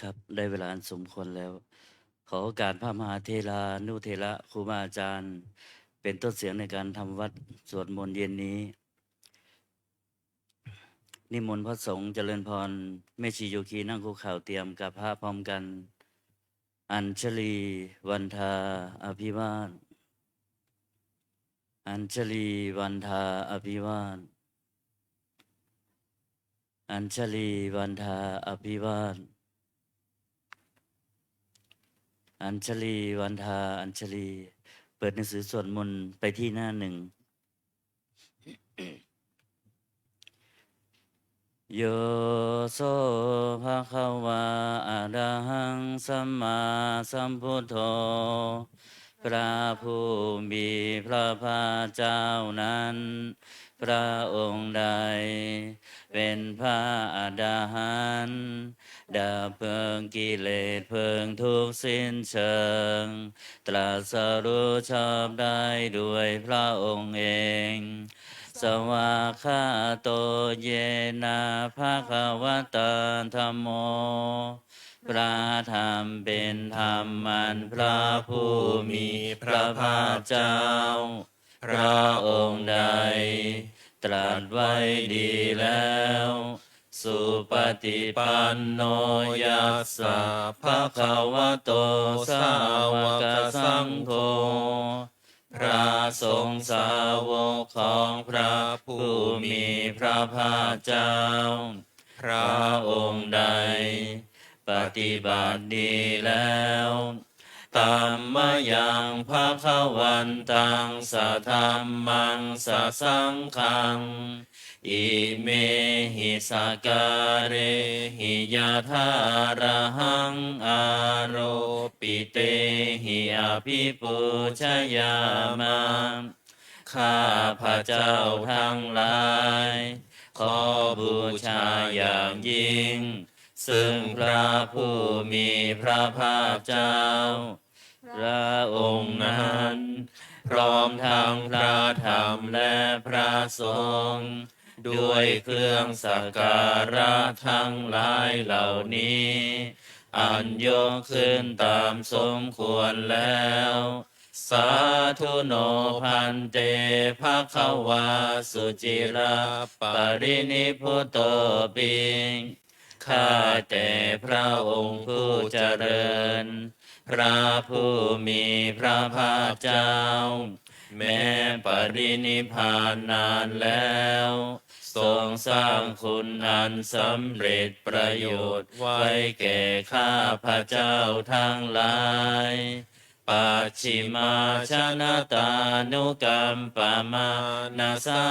ครับได้เวลาอันสมควรแล้วขอโอกาสพระมหาเถรานุเถระครูบาอาจารย์เป็นต้นเสียงในการทำวัดสวดมนต์เย็นนี้นิมนต์พระสงฆ์เจริญพรแม่ชีโยคีนั่งคุกเข่าเตรียมกับพระพร้อมกันอัญชลีวันทาอภิวาทอัญชลีวันทาอภิวาทอัญชลีวันทาอภิวาทอัญชลีวันทาอัญชลีเปิดหนังสือสวดมนต์ไปที่หน้าหนึ่ง โยโสภะคะวะอะระหังสัมมาสัมพุทโธพระผู้มีพระภาคเจ้านั้น พระองค์ใดเป็นพระอรหันต์ดับเพลิงกิเลสเพลิงทุกข์สิ้นเชิง ตรัสรู้ชอบได้ด้วยพระองค์เอง สวากขาโตเยนะภะคะวะตาธัมโมพระธรรมเป็นธรรมมันพระผู้มีพระภาคเจ้า พระองค์ใด ตรัสไว้ดีแล้ว สุปฏิปันโนยัสสะภะคะวะโตสาวกสังโฆพระสงฆ์สาวกของพระผู้มีพระภาคเจ้า พระองค์ใด ปฏิบัติดีแล้วตัมมะยังภะคะวันตังสัทธัมมังสัสสังฆังอิเมหิสการะหิยะทาระหังอาโรปิเตหิอภิปุชยามะข้าพระเจ้าทั้งหลายขอบูชาอย่างยิ่งซึ่งพระผู้มีพระภาคเจ้า พระองค์นั้นพร้อมทั้งพระธรรมและพระสงฆ์ด้วยเครื่องสักการะทั้งหลายเหล่านี้ อันยกขึ้นตามสมควรแล้ว สาธุโนพันเตภะคะวาสุจิราปรินิพพุตโตปิข้าแต่พระองค์ผู้เจริญ พระผู้มีพระภาคเจ้า แม้ปรินิพพานนานแล้วทรงสร้างคุณอันสำเร็จประโยชน์ไว้แก่ข้าพระเจ้าทั้งหลายปัจฉิมาชนะตานุกรรมปมานาสา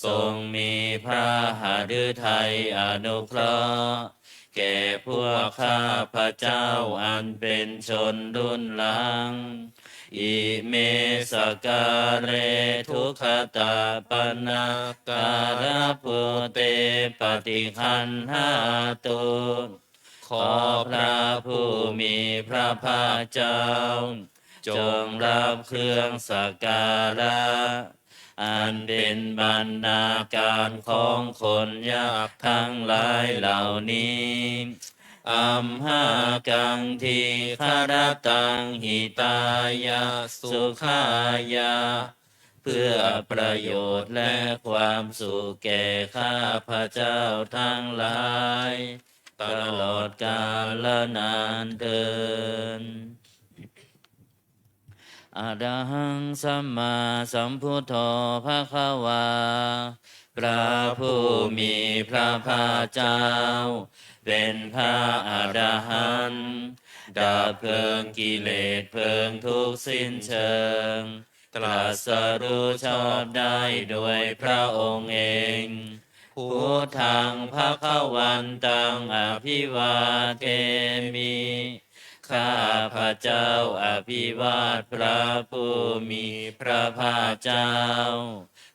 ทรงมีพระหฤทัยอนุเคราะห์แก่พวกข้าพระเจ้าอันเป็นชนรุ่นหลังอิเมสการะทุกขตาปนาการะพุเตปฏิคันหาตุขอพระผู้มีพระภาคเจ้าจงรับเครื่องสักการะอันเป็นบรรณาการของคนยากทั้งหลายเหล่านี้อัมหากังทีคารตังหิตายาสุขายาเพื่อประโยชน์และความสุขแก่ข้าพระเจ้าทั้งหลายตลอดกาลนานเทินอะระหังสัมมาสัมพุทโธภะคะวาพระผู้มีพระภาคเจ้า เป็นพระอรหันต์ดับเพลิงกิเลสเพลิงทุกข์สิ้นเชิง ตรัสรู้ชอบได้โดยพระองค์เองพุทธังภะคะวันตังอภิวาเทมิข้าพระเจ้าอภิวาทพระผู้มีพระภาคเจ้า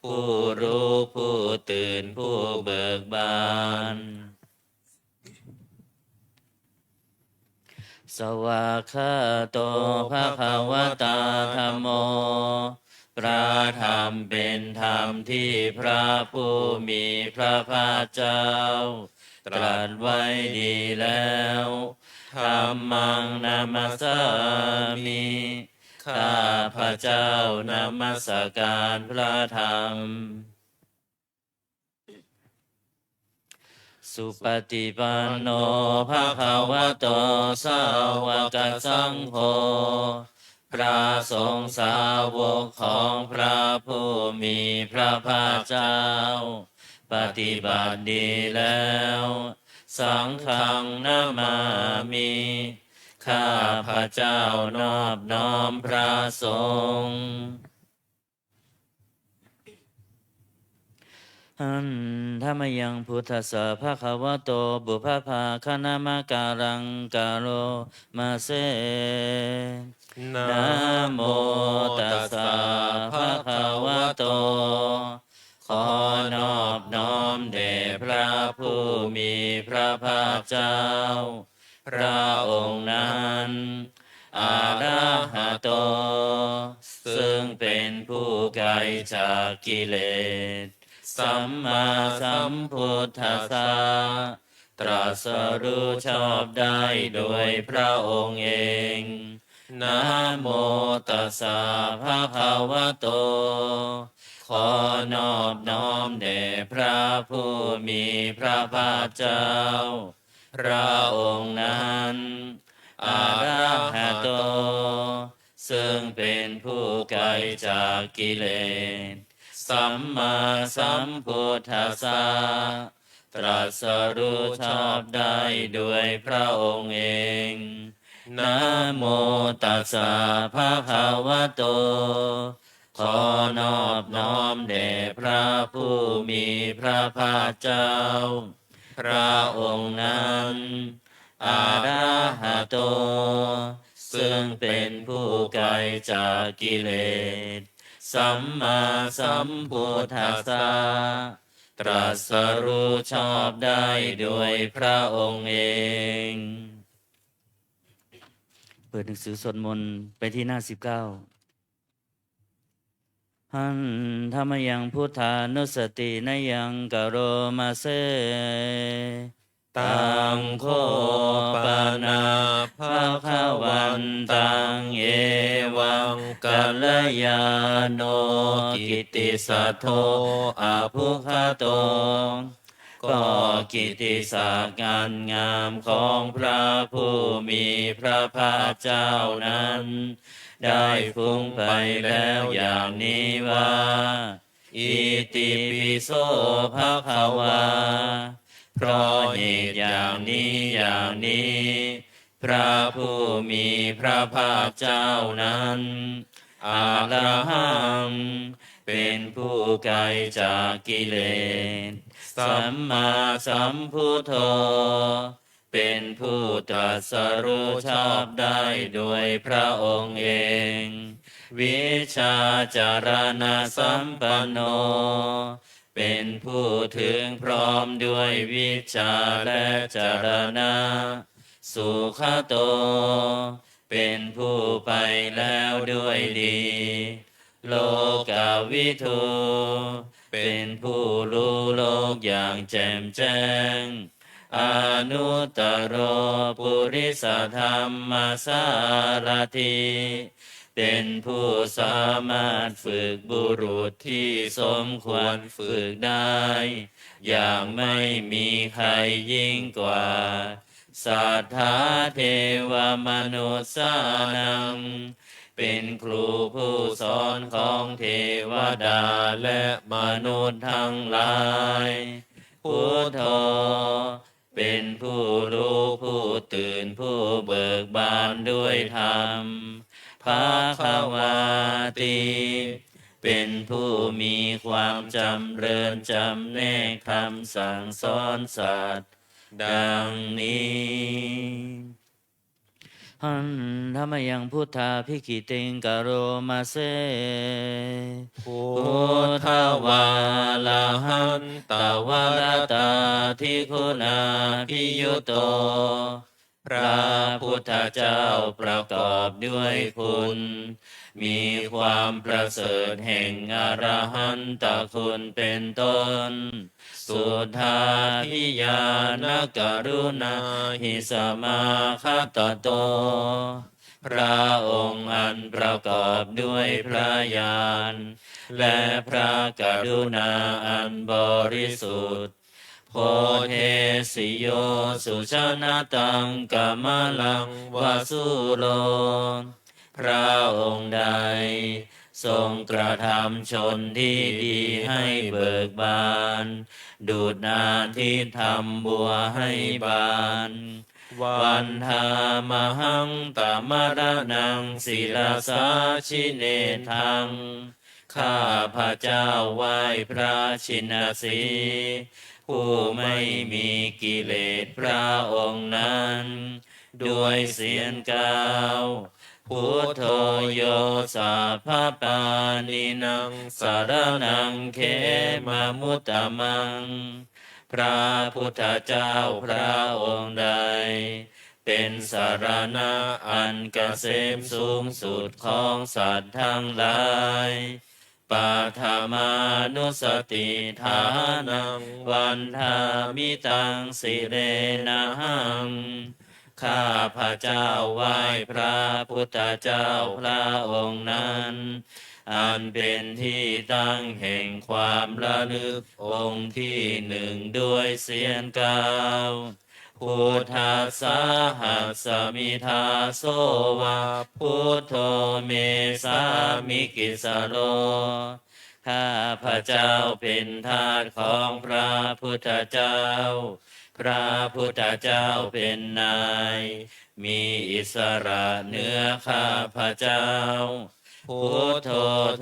ผู้รู้ผู้ตื่นผู้เบิกบานสวากขาโตภะคะวะตาธัมโมพระธรรมเป็นธรรมที่พระผู้มีพระภาคเจ้า ตรัสไว้ดีแล้วธัมมังนามัสสามิข้าพระเจ้านมัสการพระธรรมสุปฏิปันโนภะคะวะโตสาวกสังโฆพระสงฆ์สาวกของพระผู้มีพระภาคเจ้าปฏิบัติดีแล้วสังฆังนามามิข้าพระเจ้านอบน้อมพระสงฆ์หันธรรมยังพุทธัสสะภะคะวะโตบุพพาคณามะการังกาโรมาเสนะโมตัสสะภะคะวะโตขอนอบน้อมแด่พระผู้มีพระภาคเจ้าพระองค์นั้นอะระหะโตซึ่งเป็นผู้ไกลจากกิเลสสัมมาสัมพุทธัสสะตรัสรู้ชอบได้โดยพระองค์เองนะโมตัสสะภะคะวะโตขอนอบน้อมแด่พระผู้มีพระภาคเจ้าพระองค์นั้นอะระหะโตซึ่งเป็นผู้ไกลจากกิเลสสัมมาสัมพุทธัสสะตรัสรู้ชอบได้ด้วยพระองค์เองนะโมตัสสะภะคะวะโตขอนอบน้อมแด่พระผู้มีพระภาคเจ้าพระองค์นั้นอะระหะโตซึ่งเป็นผู้ไกลจากกิเลสสัมมาสัมพุทธัสสะตรัสรู้ชอบได้ด้วยพระองค์เองเปิดหนังสือสวดมนต์ไปที่หน้า19หันธรรมยังพุทธานุสตินยังกโรมาเสตังโคปนาภะคะวันตังเอวังกัลยาโนกิตติสัทโธอะภุคโตก็กิตติศักดิ์งานงามของพระผู้มีพระภาคเจ้านั้นได้ฟุ้งไปแล้วอย่างนี้ว่าอิติปิโสภะคะวาเพราะเหตุอย่างนี้พระผู้มีพระภาคเจ้านั้นอะระหังเป็นผู้ไกลจากกิเลสสัมมาสัมพุทโธเป็นผู้ตรัสรู้ชอบได้โดยพระองค์เองวิชาจารณะสัมปันโนเป็นผู้ถึงพร้อมด้วยวิชาและจารณะสุขโตเป็นผู้ไปแล้วด้วยดีโลกาวิทูเป็นผู้รู้โลกอย่างแจ่มแจ้งอนุตตรปุริสธรรมสารถิเป็นผู้สามารถฝึกบุรุษที่สมควรฝึกได้อย่างไม่มีใครยิ่งกว่าสัทธาเทวมนุษย์สานังเป็นครูผู้สอนของเทวดาและมนุษย์ทั้งหลายพุทโธเป็นผู้รู้ผู้ตื่นผู้เบิกบานด้วยธรรมภาควาติเป็นผู้มีความจำเริญจำแนกคำสั่งสอนสัตว์ดังนี้หันธรรมยังพุทธาภิกขิติงกโรมาเสพุทธวาลาหันตวรตาทิคุณาภิยุโต พระพุทธเจ้าประกอบด้วยคุณ มีความประเสริฐแห่งอรหันตคุณเป็นต้น สุทธาพิยานกรุณาหิสมาคตโต พระองค์อันประกอบด้วยพระญาณและพระกรุณาอันบริสุทธิ์ โพเทสิโยสุชนะตังกัมมลังวสุโล พระองค์ใดทรงกระทำชนที่ดีให้เบิกบานดุจอาทิตย์ทำบัวให้บานวันธามหังตมรนังศิลาสาชิเนทังข้าพระเจ้าไหว้พระชินสีผู้ไม่มีกิเลสพระองค์นั้นด้วยเสียงกล่าวพุทโธโยสัพพปานินังสารนังเขมามุตตมังพระพุทธเจ้าพระองค์ใดเป็นสารณะอันเกษมสูงสุดของสัตว์ทั้งหลายปัทมานุสติฐานังวันธามิตังสิเรนะหังข้าพระเจ้าไหว้พระพุทธเจ้าพระองค์นั้นอันเป็นที่ตั้งแห่งความระลึกองค์ที่หนึ่งด้วยเสียงกล่าวพุทธัสสะหัสสมิทาโสวะพุทโธเมสามิกิสโลข้าพระเจ้าเป็นทาสของพระพุทธเจ้าพระพุทธเจ้าเป็นนายมีอิสระเหนือข้าพระเจ้าพุทโธ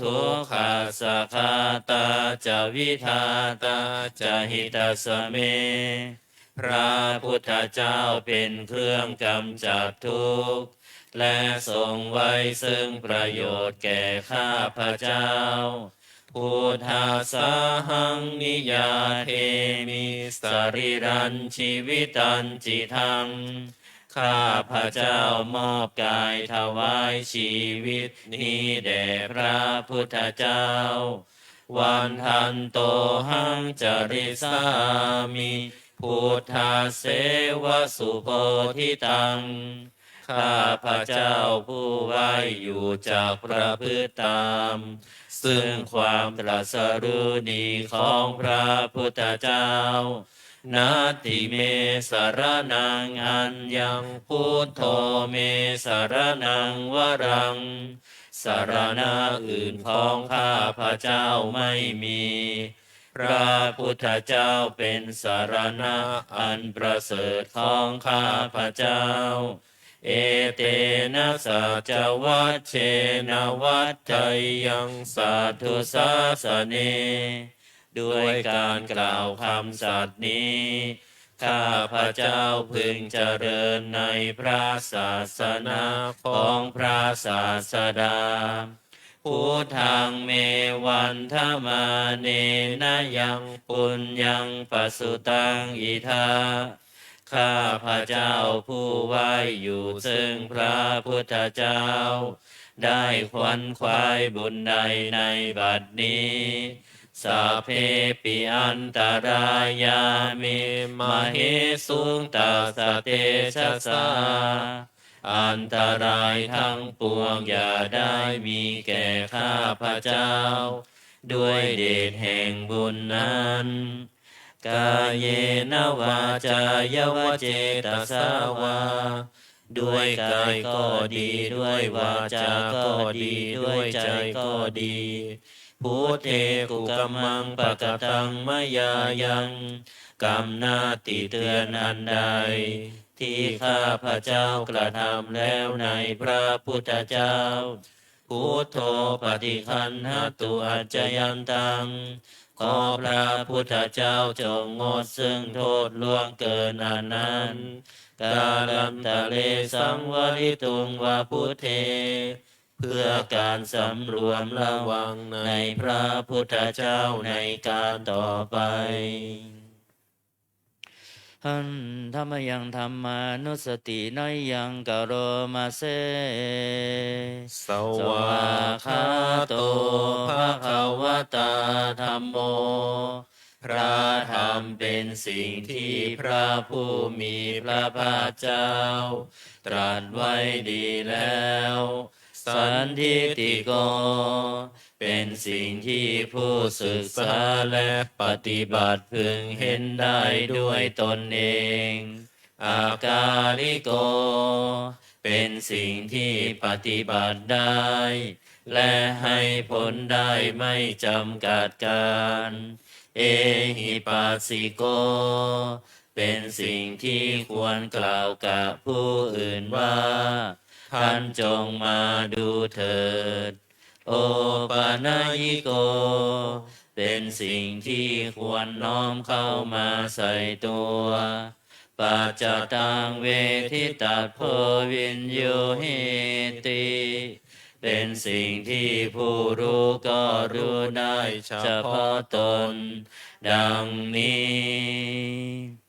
ทุกขัสสะคาตาจะวิทาตาจะหิตาสเมพระพุทธเจ้าเป็นเครื่องกำจัดทุกข์และทรงไว้ซึ่งประโยชน์แก่ข้าพระเจ้าพุทธัสสะหังนิยาเทมิสรีรันชีวิตันจิทังข้าพระเจ้ามอบกายถวายชีวิตนี้แด่พระพุทธเจ้าวันทันโตหังจริสามิพุทธาเสวสุโพธิตังข้าพระเจ้าผู้ไหวอยู่จากประพฤติตามซึ่งความตรัสรู้ดีของพระพุทธเจ้านาติเมสารนังอัญญังพุทโธเมสารนังวรังสารณะอื่นของข้าพระเจ้าไม่มีพระพุทธเจ้าเป็นสารณะอันประเสริฐของข้าพระเจ้าเอเตนะสัจวัชเชนะวัฏไทยังสัทธุสาสเนด้วยการกล่าวคำสัตย์นี้ข้าพระเจ้าพึงเจริญในพระศาสนาของพระศาสดาพุทธังเมวันธมาเนนะยังปุญญังปสุตังอิทาข้าพระเจ้าผู้ไหวอยู่ซึ่งพระพุทธเจ้าได้ขวัญขวายบุญใดในบัดนี้สัพเพปิอันตรายามิมเหสุงตัสสะเตชะสาอันตรายทั้งปวงอย่าได้มีแก่ข้าพระเจ้าด้วยเดชแห่งบุญนั้นกายเยนะวาจายวเจตสาวาด้วยกายก็ดีด้วยวาจาก็ดีด้วยใจก็ดีพุทเทกุกัมมังปะกตังมยายังกรรมหน้าติเตือนอันใดที่ข้าพระเจ้ากระทำแล้วในพระพุทธเจ้าพุทโธปฏิคันหตุอัจจยันตังขอพระพุทธเจ้าจงงดซึ่งโทษล่วงเกินอันนั้นกาลันตะเลสังวริตุงวาพุทเทเพื่อการสำรวมระวังในพระพุทธเจ้าในการต่อไป หันธรรมยังธรรมานุสติน้อยยังกะโรมาเซสสวาวาคาคาโตโตภะภะคะคะววะตาตาธัธัมโมมโมพระธรรมเป็นสิ่งที่พระผู้มีพระภาคเจ้าตรัสไว้ดีแล้วสันทิฏฐิโกเป็นสิ่งที่ผู้ศึกษาและปฏิบัติพึงเห็นได้ด้วยตนเอง อากาลิโกเป็นสิ่งที่ปฏิบัติได้ และให้ผลได้ไม่จำกัดการ เอหิปัสสิโกเป็นสิ่งที่ควรกล่าวกับผู้อื่นว่า ท่านจงมาดูเถิด โอปานายิโกเป็นสิ่งที่ควรน้อมเข้ามาใส่ตัวปัจจตังเวทิตัสโพวินโยหิติเป็นสิ่งที่ผู้รู้ก็รู้ได้เฉพาะตน ดังนี้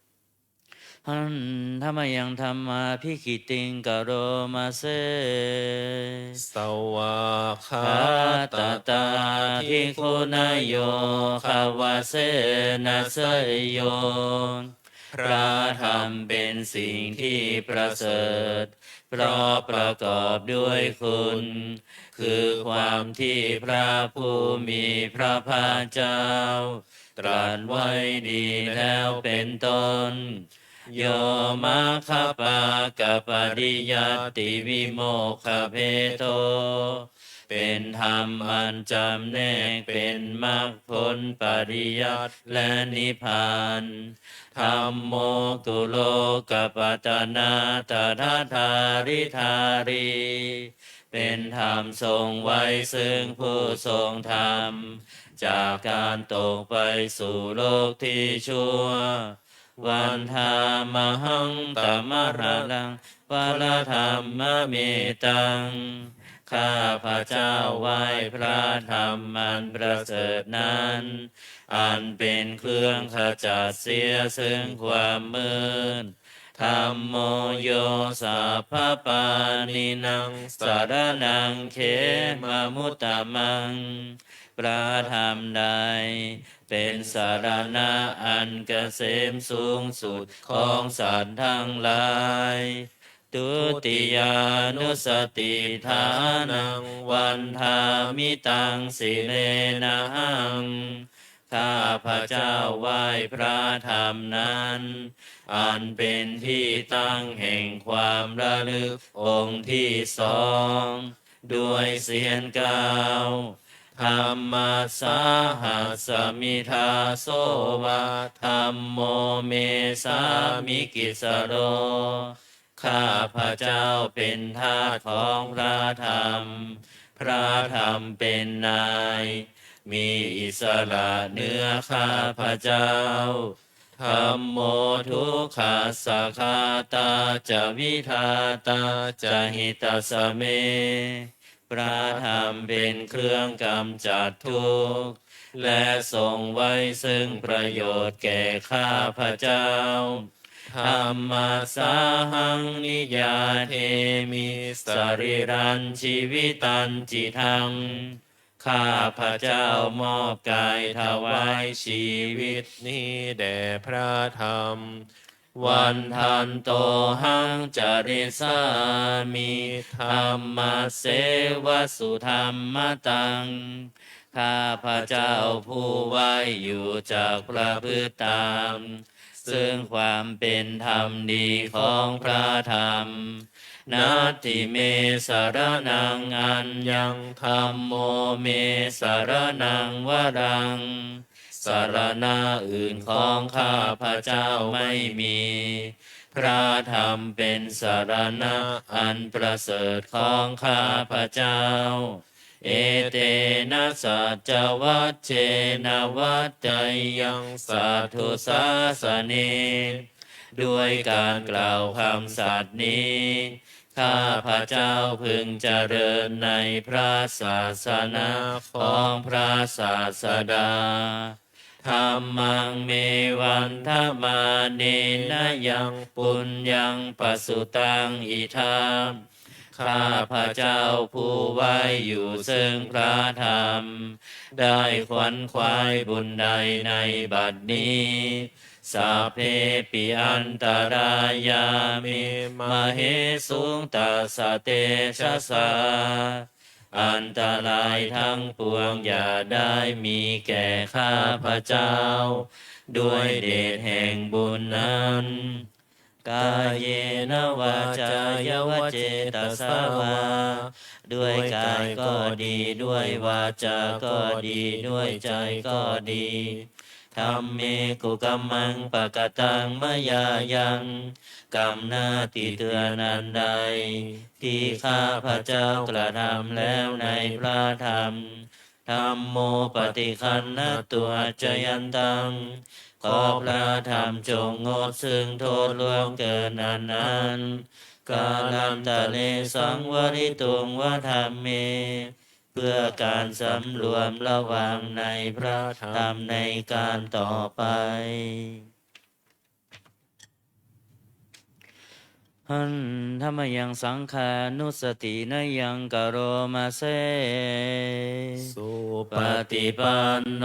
หันธรรมยังธรรมาพิกิติงกะโรมาเซสวาคาคาตตาตาทิคุณโยคาวาเสนัสโยพระธรรมเป็นสิ่งที่ประเสริฐเพราะประกอบด้วยคุณ คือความที่พระผู้มีพระภาคเจ้า ตรัสไว้ดีแล้วเป็นต้น โยมาคปากปริยัตติวิโมกขเพโตเป็นธรรมอันจำแนกเป็นมรรคผลปริยัติและนิพพานธรรมโมตุโลกปัตนาตถาธาริธารีเป็นธรรมทรงไว้ซึ่งผู้ทรงธรรม จากการตกไปสู่โลกที่ชั่ว วันธามหังตมะระลังวะละธรรมเมตัง ข้าพระเจ้าไหว้พระธรรมอันประเสริฐนั้น อันเป็นเครื่องขจัดเสียซึ่งความมืดธรรมโมโยสัพพปานินังสารนังเขมมุตตมัง พระธรรมใดเป็นสารณะอันเกษมสูงสุดของสัตว์ทั้งหลายทุติยานุสติฐานังวันธามิตังสิเลนะหัง ข้าพระเจ้าไหว้พระธรรมนั้น อันเป็นที่ตั้งแห่งความระลึกองค์ที่สอง ด้วยเสียงกล่าวธรรมสาหัสมิทาโสวะธรรมโมเมสามิกิสโร ข้าพระเจ้าเป็นทาสของพระธรรม พระธรรมเป็นนาย มีอิสระเหนือข้าพระเจ้าธรรมโมทุกขาสาคาตาจะวิทาตาจะหิตาสเม พระธรรมเป็นเครื่องกำจัดทุกข์ และทรงไว้ซึ่งประโยชน์แก่ข้าพระเจ้าธรรมสาหังนิยาเทมิสริรันชีวิตันจิทัง ข้าพระเจ้ามอบกายถวายชีวิตนี้แด่พระธรรม วันทันโตหังจริสามิธรรมเสวสุธรรมตัง ข้าพระเจ้าผู้ไหวอยู่จากประพฤติตามซึ่งความเป็นธรรมดีของพระธรรมนาทิเมสารนังอัญญังธรรมโมเมสารนังวรัง สารณะอื่นของข้าพระเจ้าไม่มี พระธรรมเป็นสารณะอันประเสริฐของข้าพระเจ้า เอเตนะสัจจวัชเชนะวัจจยังสัทธุสาสเนด้วยการกล่าวคำสัตย์นี้ ข้าพระเจ้าพึงเจริญในพระศาสนาของพระศาสดา ธัมมังเมวันทมาเนนะยังปุญญังปสุตังอิทามข้าพระเจ้าผู้ไว้อยู่ซึ่งพระธรรมได้ขวนขวายบุญใดในบัดนี้สัพเพปิอันตรายามิมเหสุงตัสสะเตชะสาอันตรายทั้งปวงอย่าได้มีแก่ข้าพระเจ้าด้วยเดชแห่งบุญนั้นกายเยนะวาจายวเจตสาวาด้วยกายก็ดีด้วยวาจาก็ดีด้วยใจก็ดีธรรมเมกุกัมมังปะกตังมยายังกรรมหน้าที่เตือนนันใดที่ข้าพระเจ้ากระทำแล้วในพระธรรมธัมโมปฏิคันนะตัวจยันตังขอพระธรรมจงงดซึ่งโทษล่วงเกินนั้นกาลันตะเลสังวริตุงวะธรรมเมเพื่อการสำรวมระวังในพระธรรมในการต่อไปหันธรรมยังสังขานุสตินยังกโรมาเซสุปฏิปันโน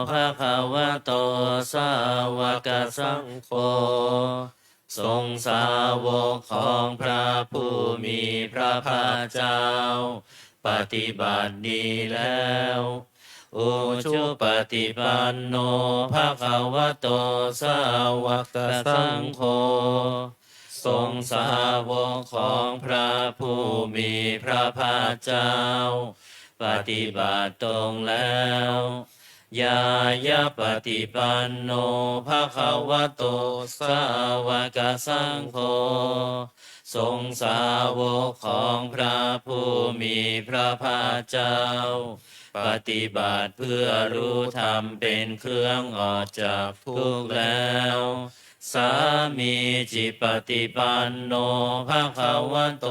ภะคะวะโตสาวกสังโฆทรงสาวกของพระผู้มีพระภาคเจ้าปฏิบัติดีแล้วอุชุปฏิปันโนภะคะวะโตสาวกสังโฆทรงสาวกของพระผู้มีพระภาคเจ้าปฏิบัติตรงแล้วยายะปฏิปันโนภะคะวะโตสาวกสังโฆทรงสาวกของพระผู้มีพระภาคเจ้าปฏิบัติเพื่อรู้ธรรมเป็นเครื่องออกจากทุกข์แล้วสามีจิปฏิปันโนภะคะวะโต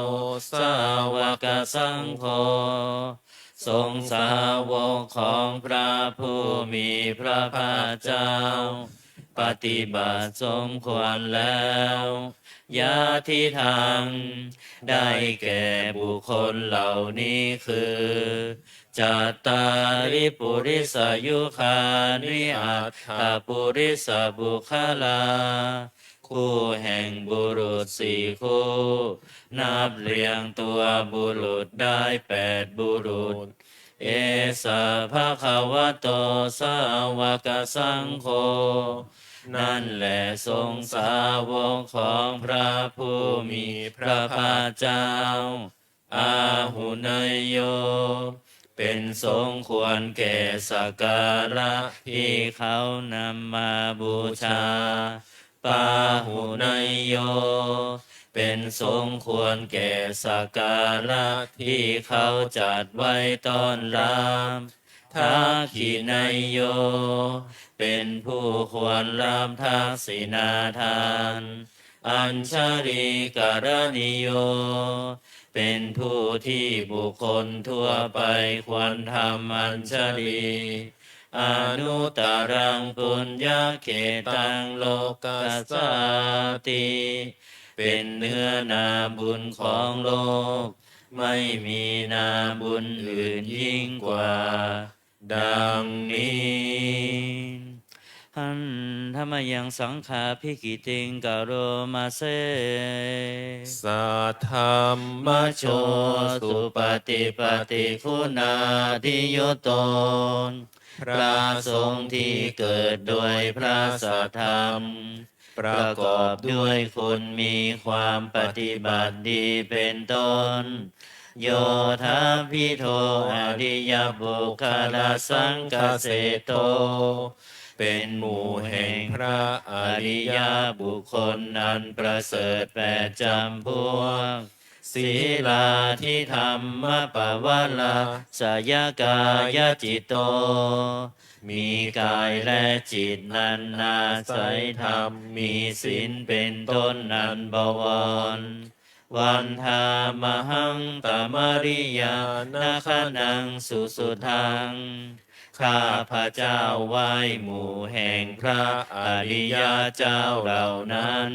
สาวกสังโฆทรงสาวกของพระผู้มีพระภาคเจ้าปฏิบัติสมควรแล้วยาทิทางได้แก่บุคคลเหล่านี้คือจัตตาริปุริสยุคานิอัตถปุริสบุคลาคู่แห่งบุรุษสี่คู่นับเรียงตัวบุรุษได้8บุรุษเอสะภะคะวะโตสาวกสังโฆนั่นแหละทรงสาวกของพระผู้มีพระภาคเจ้าอาหุนยโยเป็นสงควรแก่สักการะที่เขานำมาบูชาปาหุนยโยเป็นสงควรแก่สักการะที่เขาจัดไว้ต้อนรับทักขินยโยเป็นผู้ควรรับทักษิณาทานอัญชริกรณิโยเป็นผู้ที่บุคคลทั่วไปควรทำอัญชลีอนุตตรังปุญญเขตังโลกัสสติเป็นเนื้อนาบุญของโลกไม่มีนาบุญอื่นยิ่งกว่าดังนี้หันธรรมยังสังขาภิกิติงกโรมาเซสัทธัมมโชสุปฏิปฏิคุณาทิโยโตพระสงฆ์ที่เกิดโดยพระสัทธรรมประกอบด้วยคุณมีความปฏิบัติดีเป็นต้นโยธาภิโทอริยบุคลสังฆเสโตเป็นหมู่แห่งพระอริยบุคคลอันประเสริฐ8จำพวกศีลาทิธรรมปวาลาสยกายจิตโตมีกายและจิตนั้นอาศัยธรรมมีศีลเป็นต้นนันบวรวันธามหังตมริยานาคนังสุสุทัง ข้าพระเจ้าไหว้หมู่แห่งพระอริยเจ้าเหล่านั้น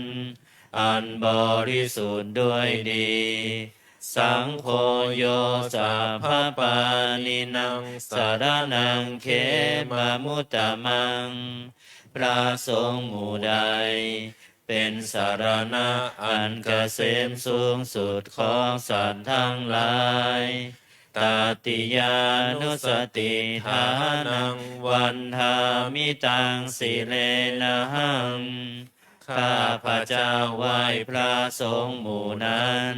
อันบริสุทธิ์ด้วยดี สังโฆโยสัพพปานินังสารนังเขมามุตตะมัง พระสงฆ์หมู่ใดเป็นสารณะอันเกษมสูงสุดของสัตว์ทั้งหลายตาติยานุสติฐานังวันทามิตังสิเลนะหัง ข้าพระเจ้าไหว้พระสงฆ์หมู่นั้น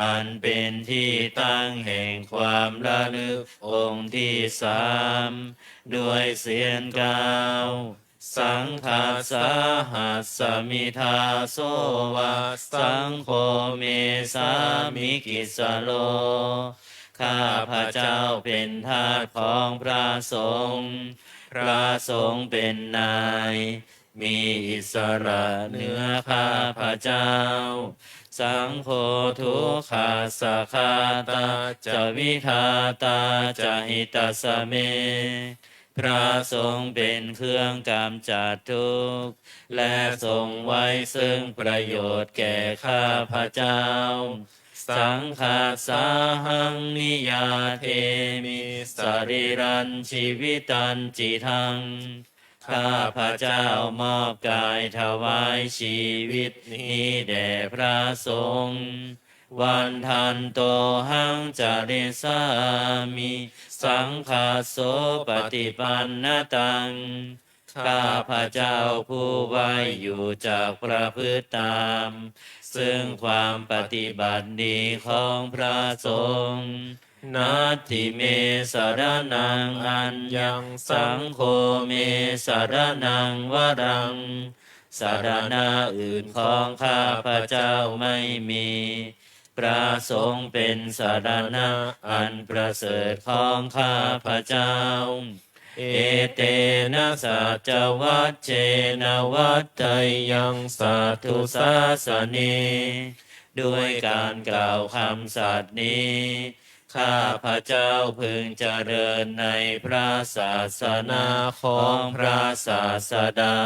อันเป็นที่ตั้งแห่งความระลึกองค์ที่สามด้วยเสียงกล่าวสังฆาสาหัสสมิทาโสวาสังโฆเมสามิกิสโล ข้าพระเจ้าเป็นทาสของพระสงฆ์พระสงฆ์เป็นนายมีอิสระเหนือข้าพระเจ้า สังโฆทุกขาสาคาตาจะวิทาตาจะหิตาสเม พระสงฆ์เป็นเครื่องกำจัดทุกข์และทรงไว้ซึ่งประโยชน์แก่ข้าพระเจ้า สังฆาสาหังนิยาเทมิสรีรันชีวิตันจิทัง ข้าพระเจ้ามอบกายถวายชีวิตนี้แด่พระสงฆ์วันทันโตหังจาริสามิสังฆาโสปฏิปันนตัง ข้าพระเจ้าผู้ไว้อยู่จากประพฤติตามซึ่งความปฏิบัติดีของพระสงฆ์นาทิเมสารนังอัญญังสังโฆเมสารนังวรัง สารณะอื่นของข้าพระเจ้าไม่มีพระสงฆ์เป็นสารณะอันประเสริฐของข้าพระเจ้าเอเตนะสัจวัชเชนะวัตไตยังสัตถุสาสเนด้วยการกล่าวคำสัตย์นี้ข้าพระเจ้าพึงเจริญในพระศาสนาของพระศาสดา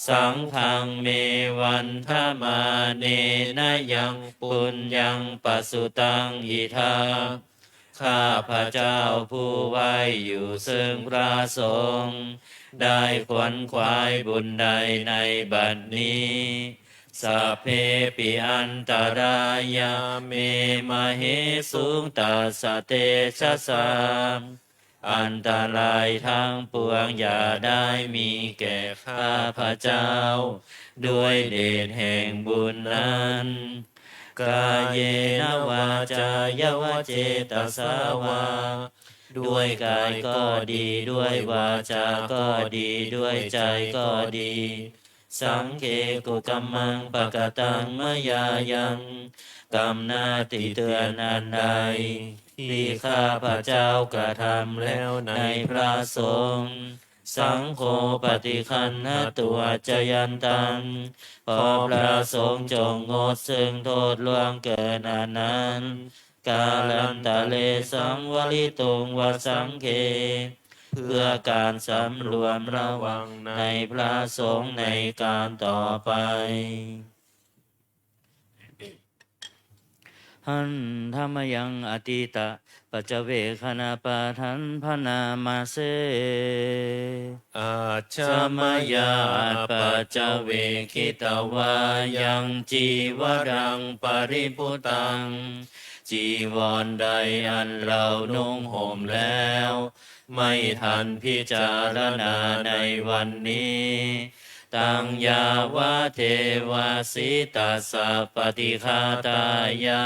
สังฆังเมวันทมาเนนะยังปุญญังปสุตังอิทาข้าพระเจ้าผู้ไว้อยู่ซึ่งพระสงฆ์ได้ขวนขวายบุญใดในบัดนี้สัพเพปิอันตรายาเมมเหสุงตัสสะเตชะสามอันตรายทั้งปวงอย่าได้มีแก่ข้าพระเจ้าด้วยเดชแห่งบุญนั้นกายเยนะวาจายวเจตสาวาด้วยกายก็ดีด้วยวาจาก็ดีด้วยใจก็ดีสังเคกุกัมมังปะกตังมยายังกรรมหน้าที่เตือนอันใดที่ข้าพระเจ้ากระทำแล้วในพระสงฆ์สังโฆปฏิคันหตัวจยันตังขอพระสงฆ์จงงดซึ่งโทษล่วงเกินอันนั้นกาลันตะเลสังวลิตุงวสังเคเพื่อการสำรวมระวังในพระสงฆ์ในการต่อไปหันธรรมยังอติตะปัจเวคณาปะทันพนามาเสอาชมยาปัจเวคิตวายังจีวรังปริพุตังจีวรใดอันเรานุ่งห่มแล้วไม่ทันพิจารณาในวันนี้ตังยาวะเทวาสิตัสสะปฏิฆาตายา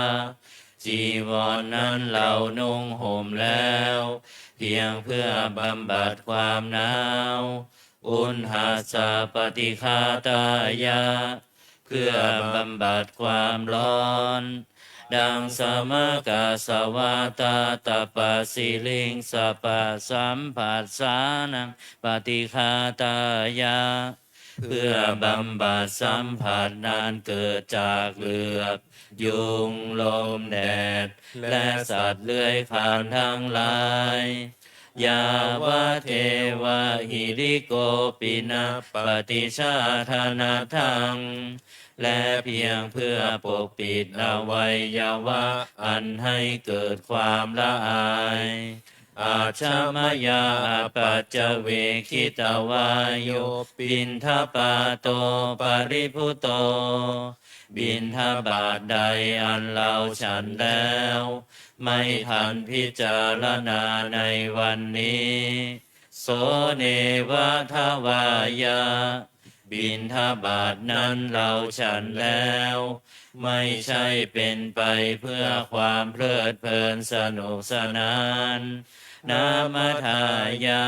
จีวรนั้นเรานุ่งห่มแล้วเพียงเพื่อบำบัดความหนาวอุณหาสะปฏิฆาตายาเพื่อบำบัดความร้อนดังสมกาสวาตาตปะสิลิงสปะสัมผัสสานังปฏิฆาตายาเพื่อบำบัดสัมผัสนั้นเกิดจากเหลือบยุงลมแดดและสัตว์เลื้อยคลานทั้งหลาย ยาวะเทวะหิริโกปินะปฏิชาธนาทังและเพียงเพื่อปกปิดอวัยวะอันให้เกิดความละอายอาชมยาปัจจเวคิตวายโยปินทปาโตปริภุโตบินทบาทใดอันเราฉันแล้วไม่ทันพิจารณาในวันนี้โสเนวะทวายาบิณฑบาตนั้นเราฉันแล้วไม่ใช่เป็นไปเพื่อความเพลิดเพลินสนุกสนานนามทายา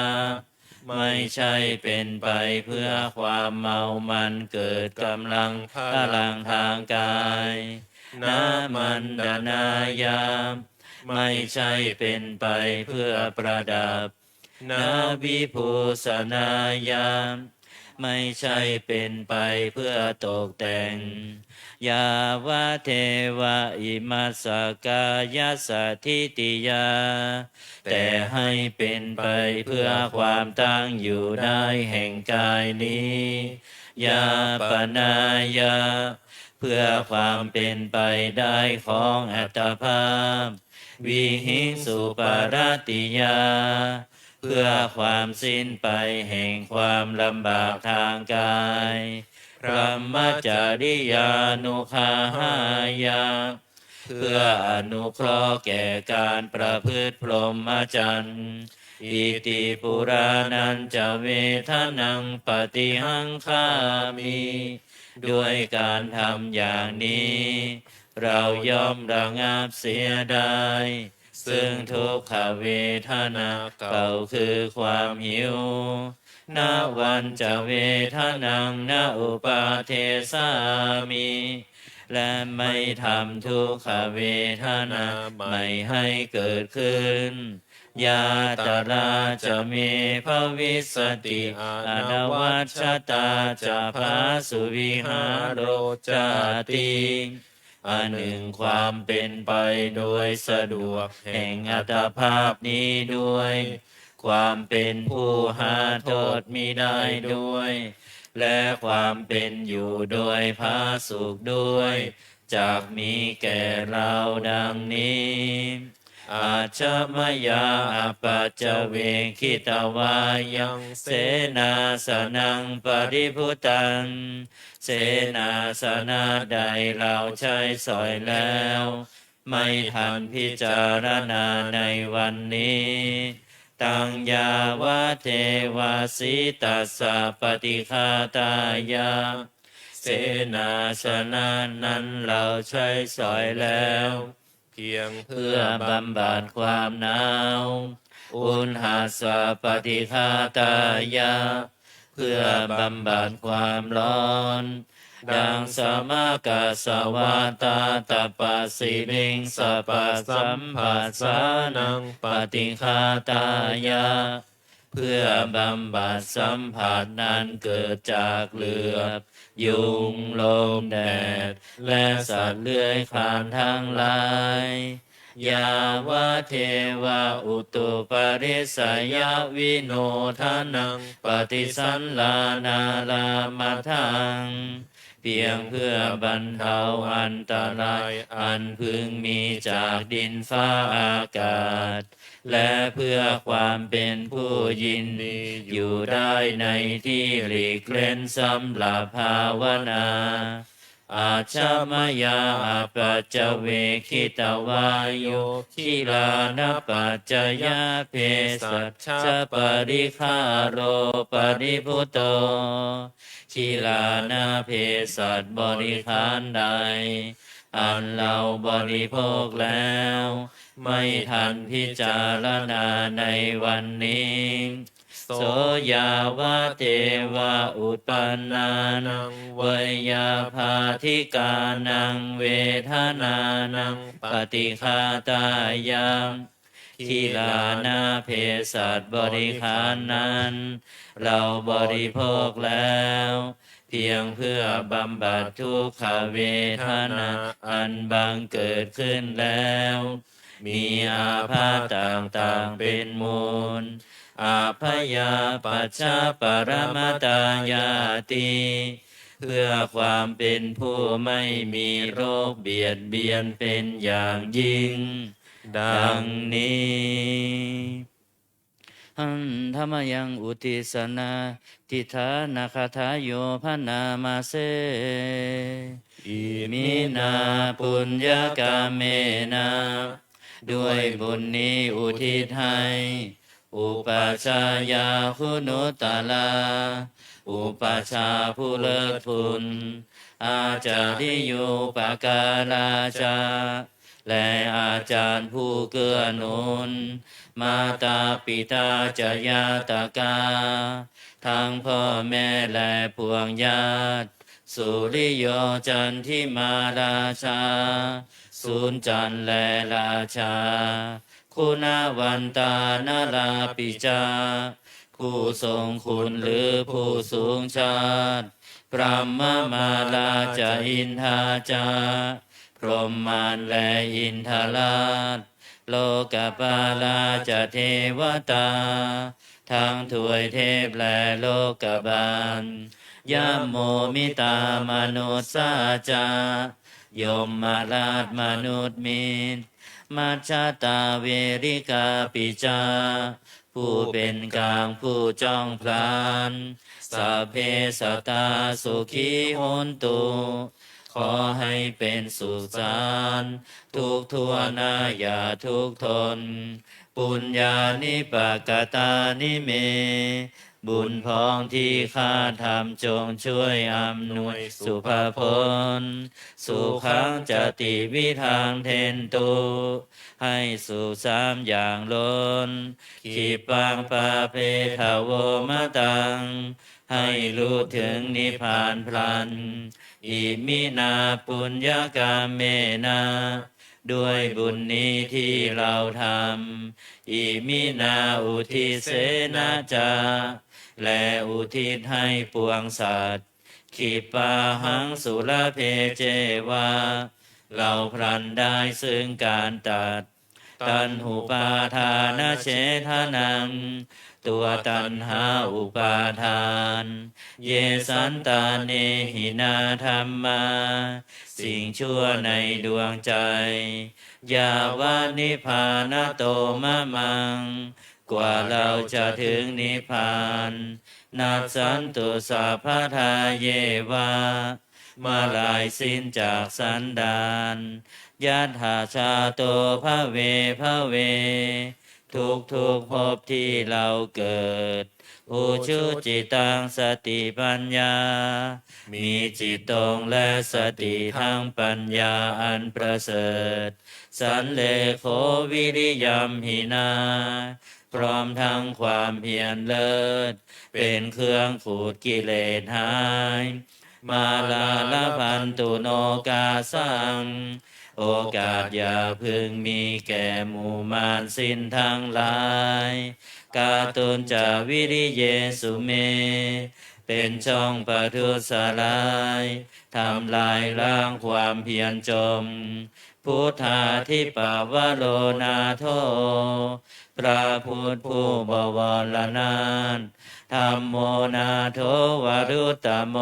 ไม่ใช่เป็นไปเพื่อความเมามันเกิดกำลังพลังทางกายนามันดานายามไม่ใช่เป็นไปเพื่อประดับนาวิภูสนายามไม่ใช่เป็นไปเพื่อตกแต่งยาวะเทวะอิมัสสกายสัทธิติยาแต่ให้เป็นไปเพื่อความตั้งอยู่ได้แห่งกายนี้ยาปนายาเพื่อความเป็นไปได้ของอัตภาพวิหิงสุปารติยาเพื่อความสิ้นไปแห่งความลำบากทางกายพรหมจาริยานุคาหายาเพื่ออนุเคราะห์แก่การประพฤติพรหมจรรย์อิติปุรานันจะเวทนังปฏิหังคามิด้วยการทำอย่างนี้เราย่อมระงับเสียได้ซึ่งทุกขเวทนาเก่าคือความหิวนาวันจะเวทนังนาอุปาเทสามิและไม่ทำทุกขเวทนาไม่ให้เกิดขึ้นยาตราจะมีภวิสติอนวัชชตาจะพาสุวิหารโรจาติอันหนึ่งความเป็นไปโดยสะดวกแห่งอัตภาพนี้ด้วยความเป็นผู้หาโทษมิได้ด้วยและความเป็นอยู่โดยพาสุขด้วยจากมีแก่เราดังนี้อาชมยาปัจจเวคิตวายังเสนาสนังปริภุตังเสนาสนะใดเราใช้สอยแล้วไม่ทันพิจารณาในวันนี้ตังยาวะเทวาสิตัสสะปฏิฆาตายาเสนาสนะนั้นเราใช้สอยแล้วเพียงเพื่อบำบัดความหนาวอุณหาสะปฏิฆาตายาเพื่อบำบัดความร้อนดังสมากาสวาตาตปัสสิลิงสปัสสัมผัสสานังปฏิฆาตายาเพื่อบำบัดสัมผัสนั้นเกิดจากเหลือบยุงลมแดดและสัตว์เลื้อยคลานทั้งหลายยาวะเทวะอุตุปาริสยวิโนทานังปฏิสันลานาลามาทังเพียงเพื่อบรรเทาอันตรายอันพึงมีจากดินฟ้าอากาศและเพื่อความเป็นผู้ยินดีอยู่ได้ในที่หลีกเล่นสำหรับภาวนาอาชมยาปัจจเวคิตวายโยคิลานปัจจยาเพสัชชะปริฆาโรปริภุโตคิลานาเพสัชบริขารใดอันเราบริโภคแล้วไม่ทันพิจารณาในวันนี้โสยาวะเทวะอุปปันนานังเวยาภาธิกานังเวทนานังปฏิฆาตายามขีลานาเพสัชบริขารนั้นเราบริโภคแล้วเพียงเพื่อบำบัดทุกขเวทนาอันบังเกิดขึ้นแล้ว มีอาพาธต่างๆเป็นมูลอาพยาปัชชาปรมาตายาติเพื่อความเป็นผู้ไม่มีโรคเบียดเบียนเป็นอย่างยิ่งดังนี้หันธรรมยังอุทิศนาทิธานาคาทายโยพนามาเสอิมินาปุญญากาเมนาด้วยบุญนี้อุทิศให้อุปัชฌายาคุณุตตลาอุปัชฌาย์ผู้เลิศคุณอาจาริโยปการาชาและอาจารย์ผู้เกื้อหนุนมาตาปิตาจยาตกาทั้งพ่อแม่และพวงญาติสุริโยจันทิมาราชาสุนจันทร์และราชาคุณวันตานาราปิจาผู้ทรงคุณหรือผู้สูงชาติพระมมาลาจาอินทาจาพรหมานและอินทราชโลกปาลาจะเทวตาทั้งถวยเทพและโลกบาลยามโมมิตามนุษย์สาจายมมาราชมนุษย์มิตรมัจจตาเวริกาปิจาผู้เป็นกลางผู้จ้องพลานสัพเพสัตตาสุขีโหนตุขอให้เป็นสุขสันต์ทุกทั่วหน้าอย่าทุกข์ทนปุญญานิปกตานิเมบุญพ้องที่ข้าทำจงช่วยอำนวยสุภาพลสุขังจติวิธังเทนตุให้สุขสามอย่างล้นขีปังปาเพทโวมะตังให้รู้ถึงนิพพานพลันอิมินาปุญญากาเมนาด้วยบุญนี้ที่เราทำอิมินาอุทิเสนาจาและอุทิศให้ปวงสัตว์ขีปาหังสุรเพเจวาเราพลันได้ซึ่งการตัดตันหุปาทานเฉทนังตัวตันหาอุปาทานเยสันตาเนหินาธรรมาสิ่งชั่วในดวงใจยาวานิพานโตมะมังกว่าเราจะถึงนิพพานนัสสันตุสัพพทาเยวามาลายสิ้นจากสันดานยัตถาชาโตภะเวภะเวทุกภพที่เราเกิดอุชุจิตังสติปัญญามีจิตตรงและสติทั้งปัญญาอันประเสริฐสันเลโควิริยัมหินาพร้อมทั้งความเพียรเลิศเป็นเครื่องขูดกิเลสหายมาลาลพันตุโนกาสังโอกาสอย่าพึงมีแก่หมู่มารสิ้นทั้งหลายกาตุนจาวิริเยสุเมเป็นช่องประทุษร้ายทำลายล้างความเพียรจมพุทธาทิปาวโลนาโทพระพุทธผู้บวรนานธัมโมนาโทวรุตตโม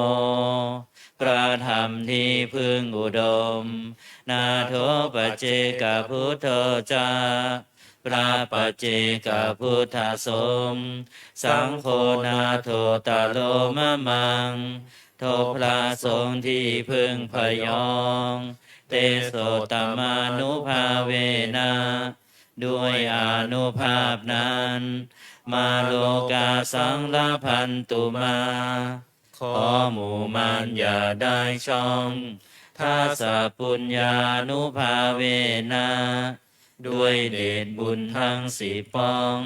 พระธรรมที่พึงอุดมนาโทปัจเจกพุทโธจาพระปัจเจกพุทธสงฆ์สังโฆนาโทตโลมะมังโทพระสงฆ์ที่พึงพยองเตโสตมานุภาเวนะด้วยอานุภาพนั้นมาโลกาสังลพันตุมาขอหมู่มารอย่าได้ช่องทัสสะปุญญานุภาเวนะด้วยเดชบุญทั้งสี่ป้อง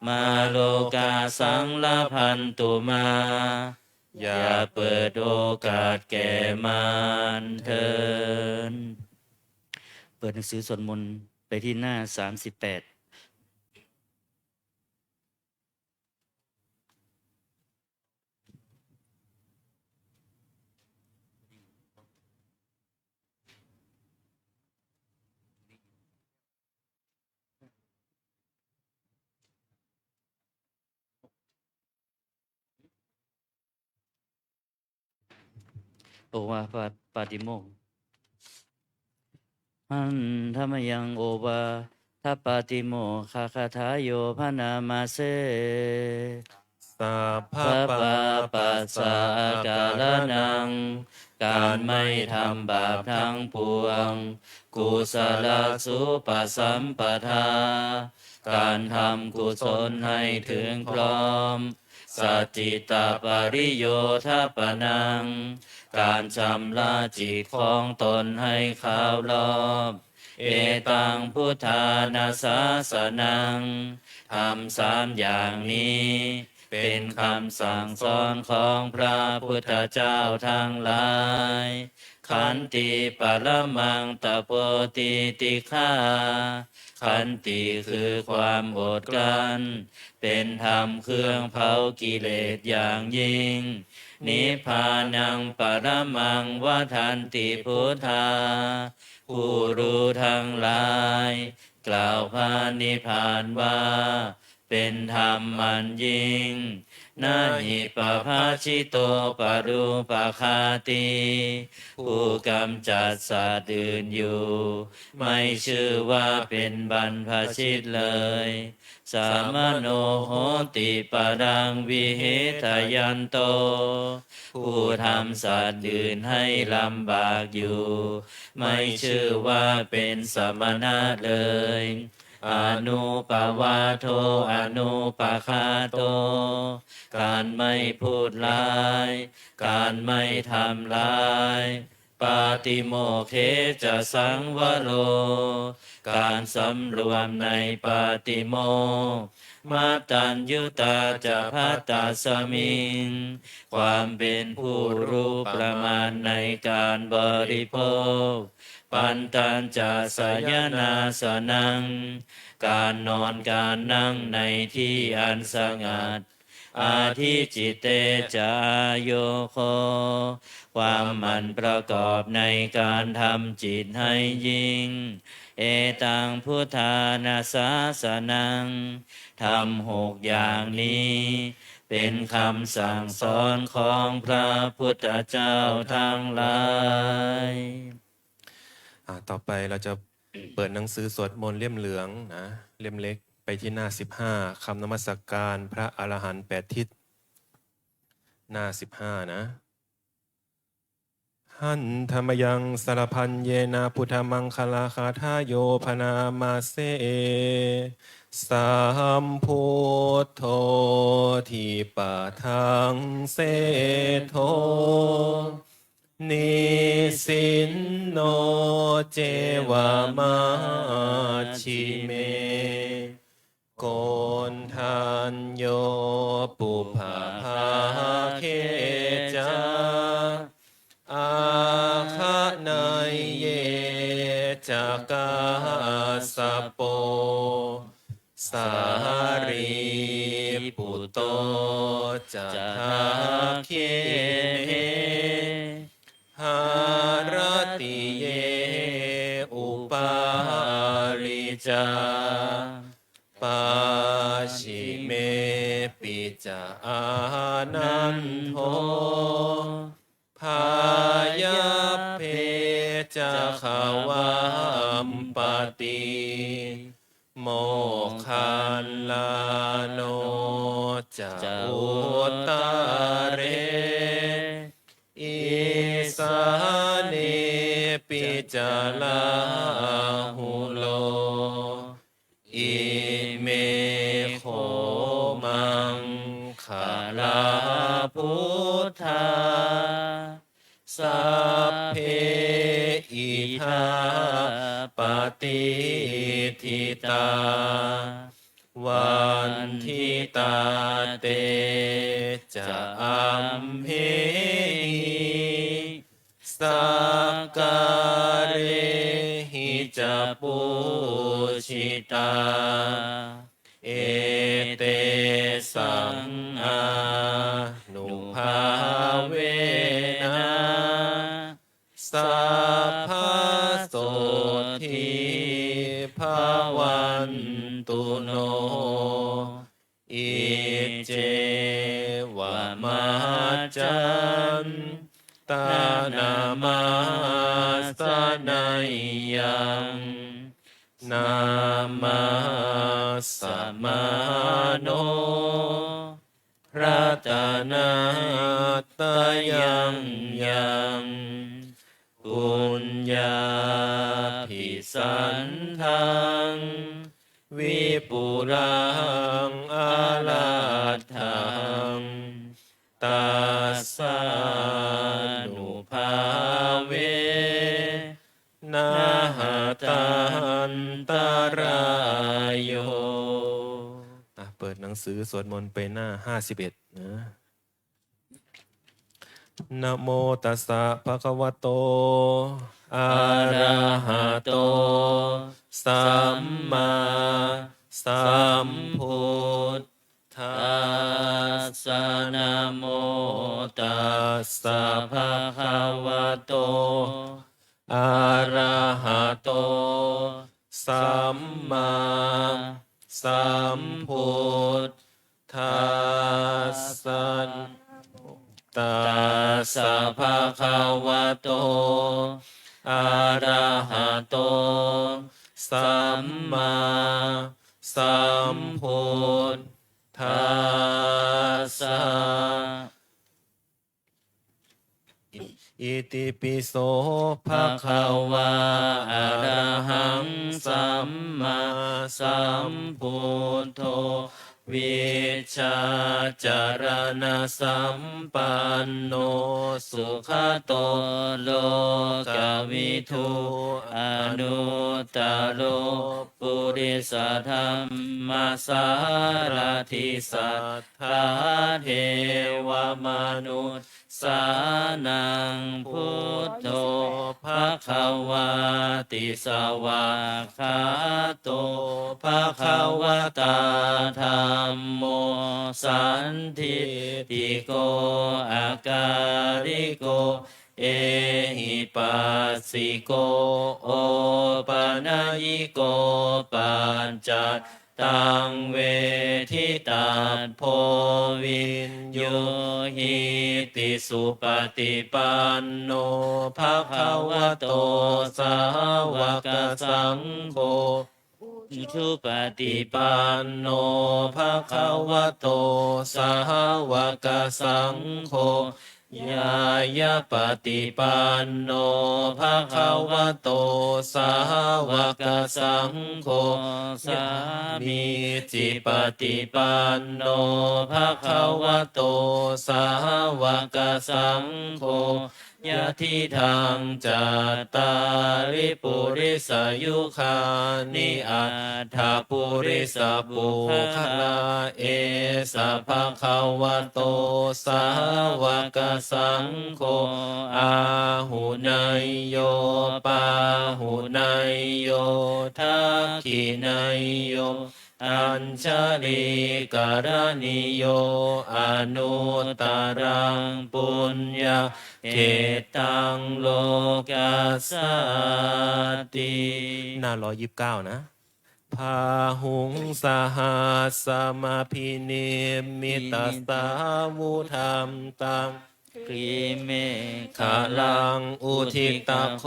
มาโลกาสังลพันตุมาอย่าเปิดโอกาสแก่มารเถิดเปิดหนังสือสวดมนต์ไปที่หน้า38 โอวาปาติโมกข์หันธรรมยังโอวาทัปปาติโมกขคาถาโยพนามาเส สัพพพระปาปาปัสสะกาลนัง การไม่ทำบาปทั้งปวง กุศลสุปสัมปทา การทำกุศลให้ถึงพร้อม สัจจิตาปริโยทปนัง การชำระจิตของตนให้ขาวรอบเอตังพุทธานาสาสนังทำ3อย่างนี้ เป็นคำสั่งสอนของพระพุทธเจ้าทั้งหลาย ขันติปรมังตโปติติฆาขันติคือความอดกลั้น เป็นธรรมเครื่องเผากิเลสอย่างยิ่ง นิพพานังปรมังวทันติพุทธา ผู้รู้ทั้งหลาย กล่าวพานิพพานว่า เป็นธรรมมันยิ่งนาหิปภาชิโตปรูปคาติ ผู้กำจัดสัตว์อื่นอยู่ ไม่ชื่อว่าเป็นบรรพชิตเลย สามโนโหติปรังวิเหตยันโต ผู้ทำสัตว์อื่นให้ลำบากอยู่ ไม่ชื่อว่าเป็นสมณะเลยอนุปวาโทอนุปคาโต การไม่พูดร้าย การไม่ทำร้าย ปาติโมกเขจะสังวโร การสำรวมในปาติโมกข์มาตัญยุตาจะพัตตาสมิง ความเป็นผู้รู้ประมาณในการบริโภค ปันตัญจะสยนาสนัง การนอนการนั่งในที่อันสงัด อาทิจิตเตจาโยโค ความหมั่นประกอบในการทำจิตให้ยิ่ง เอตังพุทธานาสาสนังทำ6อย่างนี้ เป็นคำสั่งสอนของพระพุทธเจ้าทั้งหลาย ต่อไปเราจะเปิดหนังสือสวดมนต์เล่มเหลืองนะเล่มเล็กไปที่หน้า15คำนมัสการพระอรหันต์8ทิศหน้า15นะหันธรรมยังสารพันเยนาพุทธมังคลาคาทาโยพนามาเสสัมพุทโธทีปะทังเสโทนิสินโนเจวามาชิเมโกนทันโยปุภาภาเคจาอาคานายเยจากาสโปสารีปุตโตจัตถาเคเนหารติเยอุปาริจาปาชิเมปิจาอานันโทพายาเพจาขาวามปติโมคันลาโนจะอุตตาเรอิสาเนปิจาลาหุโลอิเมโคมังขาลาพุทธาสัพเพอิทาปฏิทิตาวันทิตาเตจะอัมเหสักการเหิจะปุชิตาเอเตสังอานุภาเวนะสัพพะโสทิภาวันตุโนอิเจวะมหาจัน ตานามาสนายังนามาสมาโนพระตานาตายังยังปุญญาภิสันทังวิปุรังอาลาทังตัสสะนุภาเวนะหะตันตรายโยเปิดหนังสือสวดมนต์ไปหน้า51นะนะโมตัสสะภะคะวะโตอะระหะโตสัมมาสัมพุทธัสสะนะโมตัสสะภะคะวะโตอะระหะโตสัมมาสัมพุทธัสสะตัสสะภะคะวะโตอะระหะโตสัมมาสัมพุทธัสสะอิติปิโสภะคะวะอะระหังสัมมาสัมพุทโธวิชาจารณสัมปันโนสุขโตโลกวิทูอนุตตโรปุริสธรรมสารทิสัทธาเทวมนุษย์สานังพุทโธภควาติสวากขาโตภควตาธัมโมสันทิติโกอาการิโกเอหิปัสสิโกโอปนัญิโกปัญจตังเวทิตาโพวินโยหิติสุปฏิปันโนภะคะวะโตสาวกสังโฆชุปฏิปันโนภะคะวะโตสาวกสังโฆยายาปฏิปันโนภะคะวะโตสาวกสังโฆสามีจิปฏิปันโนภะคะวะโตสาวกสังโฆยะทิทังจัตตาริปุริสยุคานิอัตถปุริสปุคละเอสะภะคะวะโตสาวกสังโฆอาหุนายโยปาหุนายโยทักขินายโยอัญชลีการณิโยอนุตตรังปุญญาเขตังโลกัสสติหน้า129นะพาหุงสหัสสมาพินิมิตาสาวุธัมตังกรีเมขลังอุทิตะโค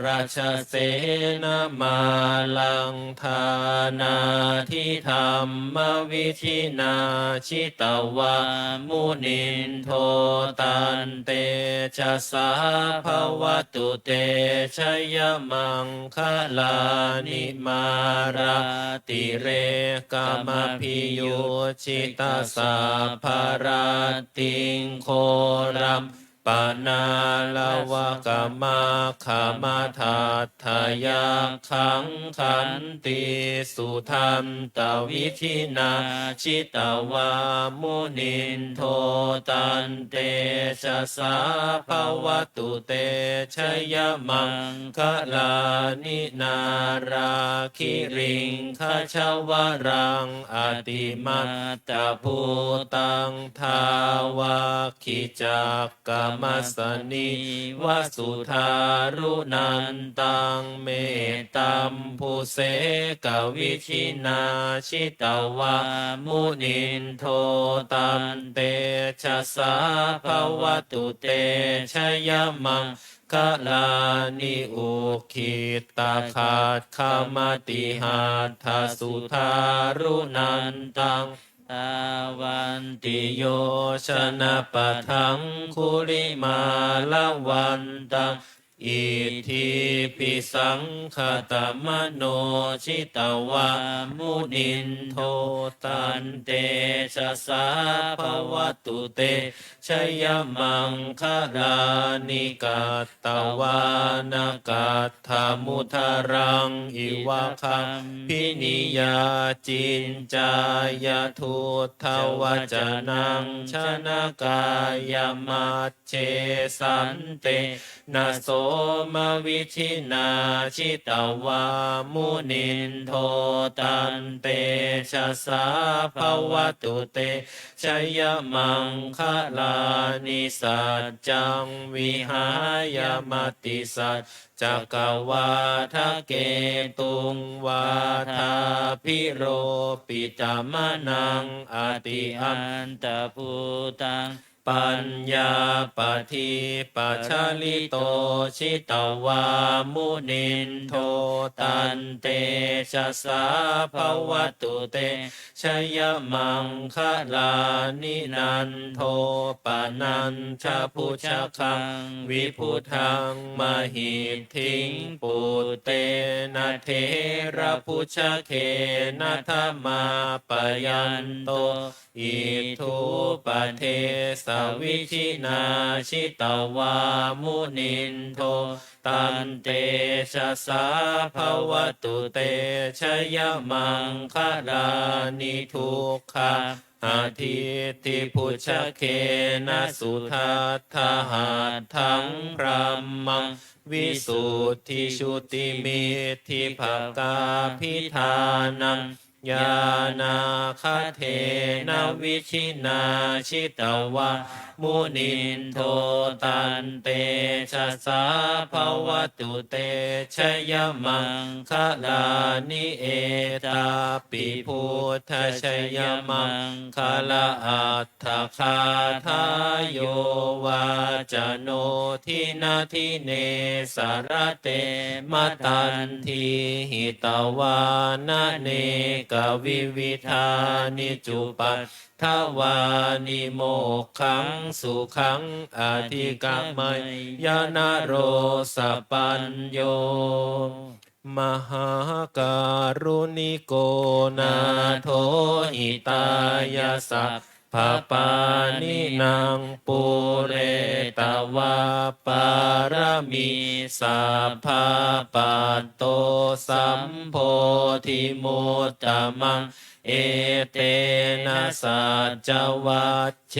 ราชเสนามาลังธานาทิธรรมวิธินาชิตวามุนินโทตันเตชะสาภวตุเตชยมังคลานิมาราติเรกามพิโยชิตาสาภาราติงโครัมปนาลาวกามาขามาทัตถยาขังขันติสุทันตวิธินาชิตวามุนินโทตันเตชะสาภวตุเตชยมังคะลานินาราคิริงขชวรังอติมัตตภูตังทาวาคิจักก มัสสนิวสุธารุนันตังเมตตัมภูเสกวิชินาชิตวามุนินโทตันเตชะสาภวตุเตชยมังกะลานิอุคิตาขาดขามติหาทาสุธารุนันตังตาวันติโยชนะปะทังคุริมาละวันตังอิทิปิสังขตมโนชิตวามุนินโทตันเตชะสาภวตุเตชยมังคลานิกาตวานากาธามุทารังอิวะคัมพินิยาจินจายาทุทวจนังชนะกายมัจเจสันเตนะโสมวิชินาชิตวามุนินโทตันเตชะสาภวตุเตชยมังคลานิสัจจังวิหายมติสัจจักวาทะเกตุงวาทาพิโรปิตามนังอติอันตภูตังปัญญาปฏิปัชาลิโตชิตวามุนินโทตันเตชะสาภวตุเตชยมังคลานินันโทปานัญชพุชคังวิพุทังมหิทธิงปุตเตนะเทระพุชเคนะธรรมาปยันโตอิทุปเทสวิชินาชิตวามุนินโทตันเตชะสาภวตุเตชยมังคลานิทุกขาอาทิติพุชเคนะสุทัตถาหัตถังพระมังวิสุทธิชุติมิทธิภกาพิธานังยานาคเทนะวิชินาชิตวามุนินโทตันเตชะสาภวตุเตชยมังคลานิเอตาปิพุทธชยมังคลาอัตถคาทายโยวาจโนทินาทิเนสารเตมตันทีหิตวานะเนกวิวิธานิจุปัฏทวานิโมกขังสุขังอธิกัมมยานโรสปัญโยมหาการุณิโกนาโทหิตายาสัพพปานินางปุเรตวาปารมีสัพพปัตโตสัมโพธิมุตตมังเอเตนะสัจวัชเช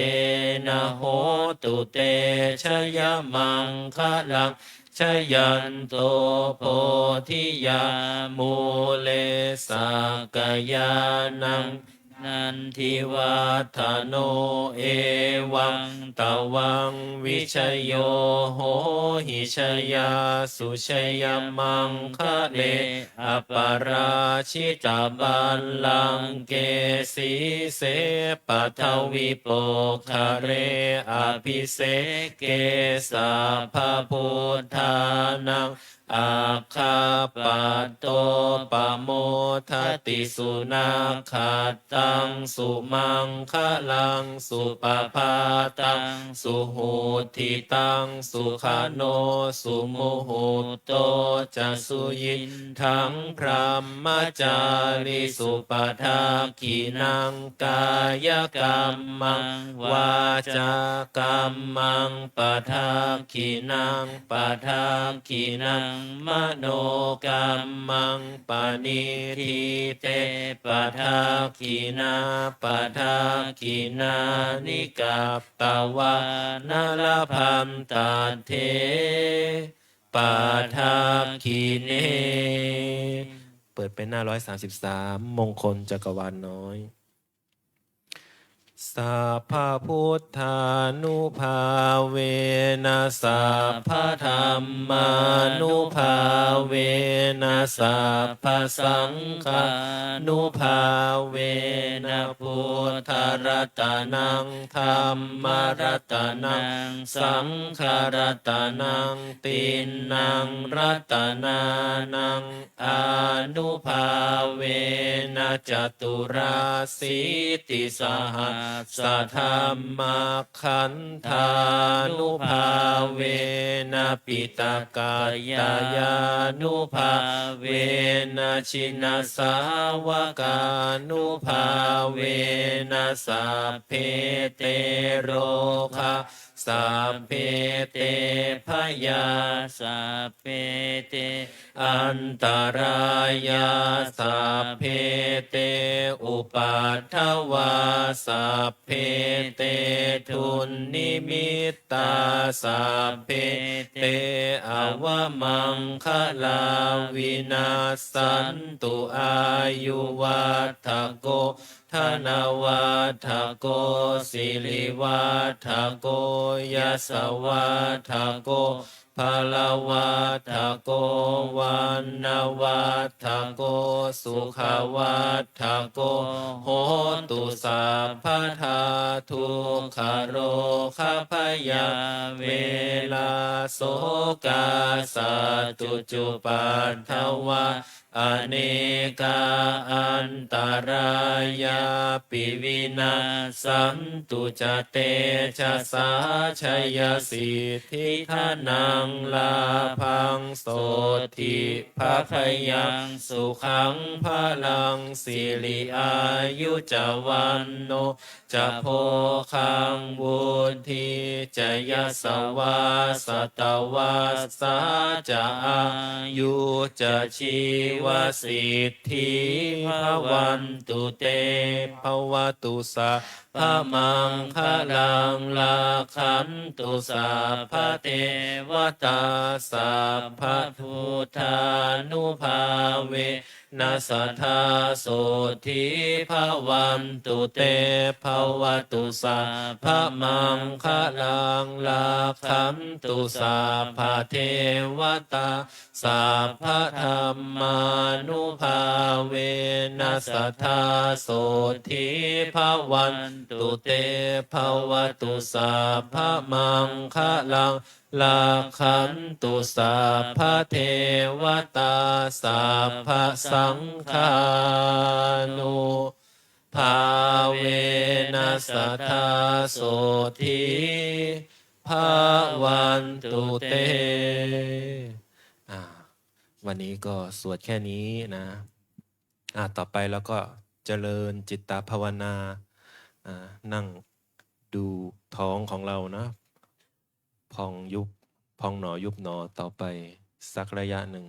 นะโหตุเตชยมังคลังชยันโตโพธิยามูเลสกยานังนันทิวัฒโนเอวังตวังวิชโยโหหิชยาสุชยมังคะเลอปราชิตาบัลลังเกสีเสปัทวิโปคะเรอภิเสเกสาภพุทธานังอาคาปัตโตปโมทติสุนาขาตังสุมังคลังสุปภาตังสุหูทิตังสุขาโนสุโมหุโตจะสุยินทังพรหมจาริสุปทากินังกายกรรมังวาจากรรมังปทากินังปทากินังมโนกรรมังปณิทิเตปทากินาปทากินานิกัปตวานลพัมตัดเทปทากิเนเปิดเป็นหน้า133มงคลจักรวาลน้อย สัพพพุทธานุภาเวนะสัพพธรรมานุภาเวนะสัพพสังฆานุภาเวนะพุทธรัตนังธรรมรัตนังสังฆรัตนังตินนังรัตนานังอนุภาเวนะจตุราสีติสหัสธรรมขันธานุภาเวนะปิตกายายานุภาเวนะชินสาวกานุภาเวนะสัพเพเตโรคะสัพเพเตพยาสัพเพเตอันตรายาสัพเพเตอุปัฏฐวาสัพเพเตทุนนิมิตตาสัพเพเตอวมังคลาวินาสันตุอายุวัฏโกธนวัฏโกสิริวัฏโกยสวัฏโกภาลวัฏโกวันนวัฏโกสุขวัฏโกโหตุสัพพทาทุกขโรคพยาเวลาโสกาสัตตุจุปัฏฐวาอเนกาอันตรายาปิวินาสันตุจเตชะสาชยสิทธิทานังลาพังโสติภะพยังสุขังพลังสิริอายุจวันโนจะโพคังบุธีจะยสวาสตวาสาจะอายุจะชีวสิทธิภวันตุเตภวตุสาพระมังคลังลาขันตุสัพพะเทวตาสัพพะพุทธานุภาเวนัสทธาโสธิภวันตุเตภวตุสัพพะมังคลังลาขันตุสัพพะเทวตาสัพพะธรรมานุภาเวนัสทธาโสธิภวันตุเตภวตุสัพพะมังคลังลาขันตุสัพพะเทวตาสัพพะสังฆานุภาเวนัสทธาโสธิภวันตุเตวันนี้ก็สวดแค่นี้นะต่อไปแล้วก็เจริญจิตตภาวนานั่งดูท้องของเรานะพองยุบพองหนอยุบหนอต่อไปสักระยะหนึ่ง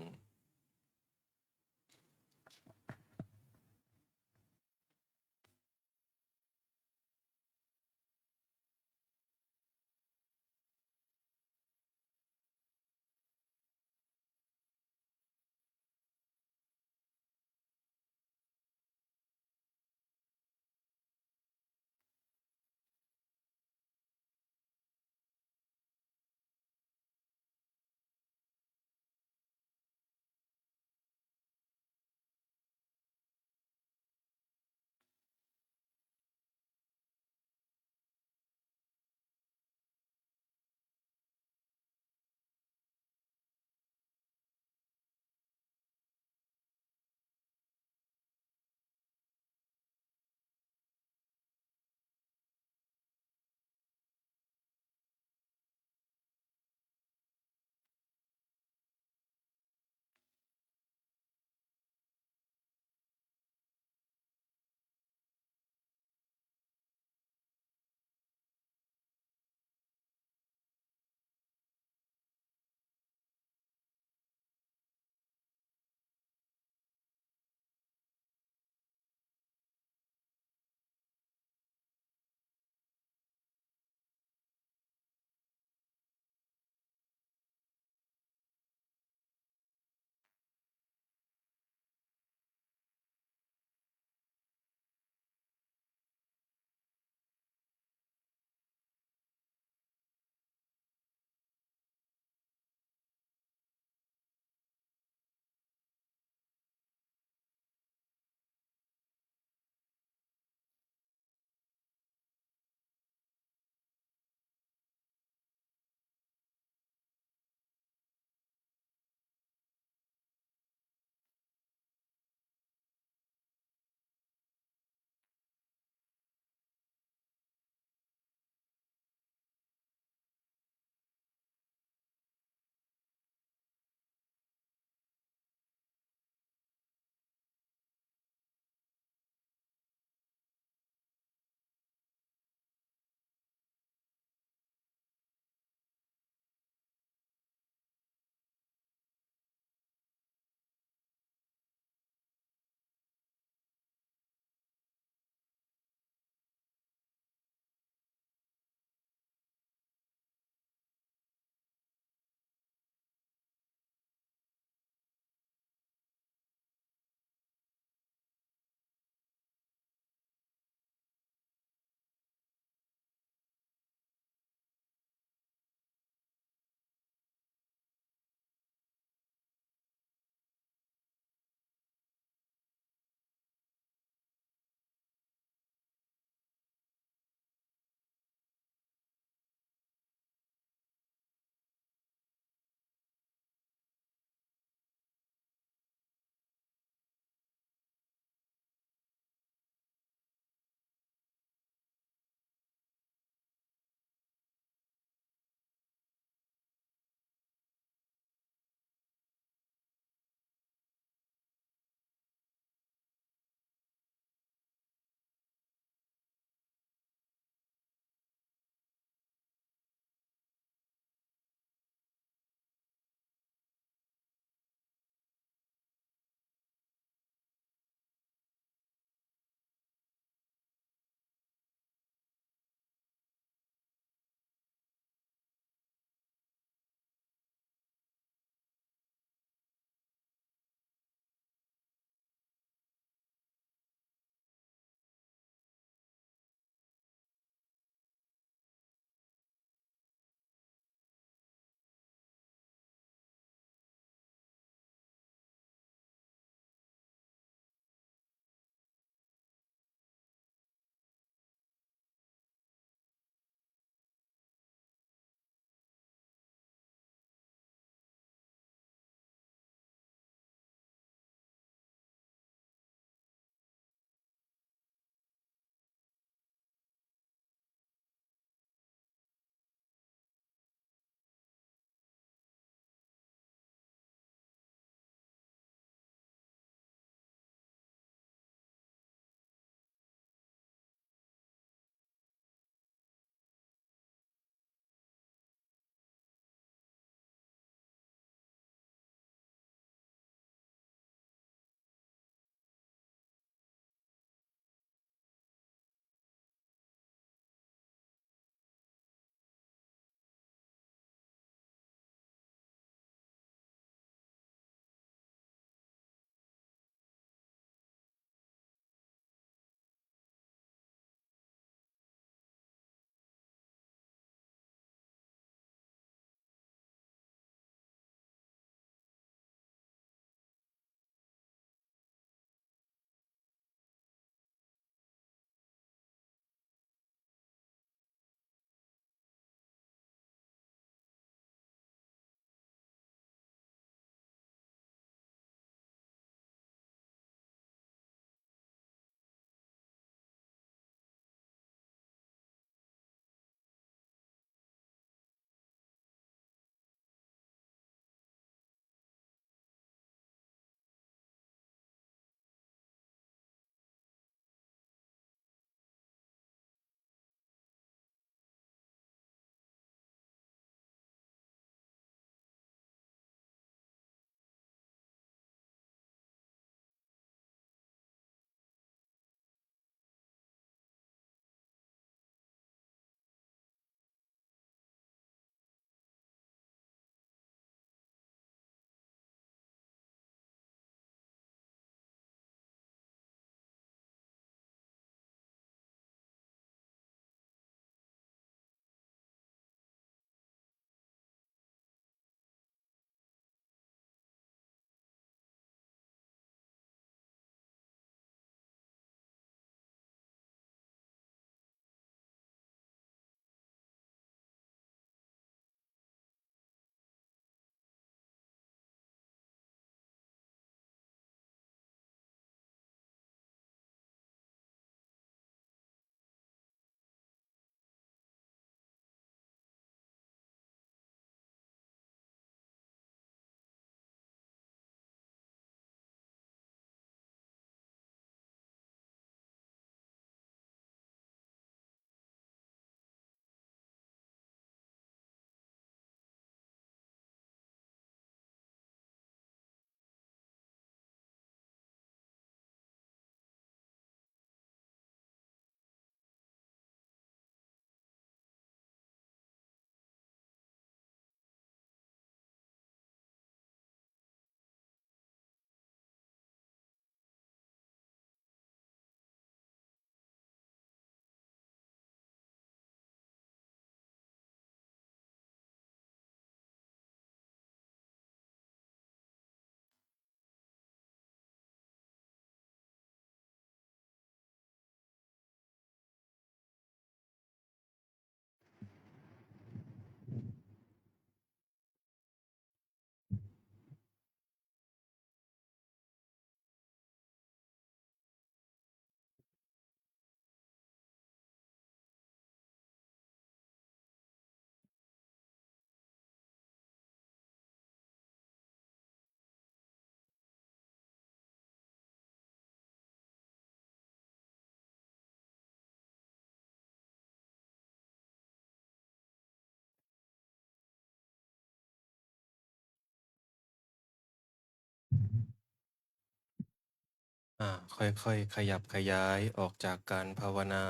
ค่อยๆขยับขยายออกจากการภาวนา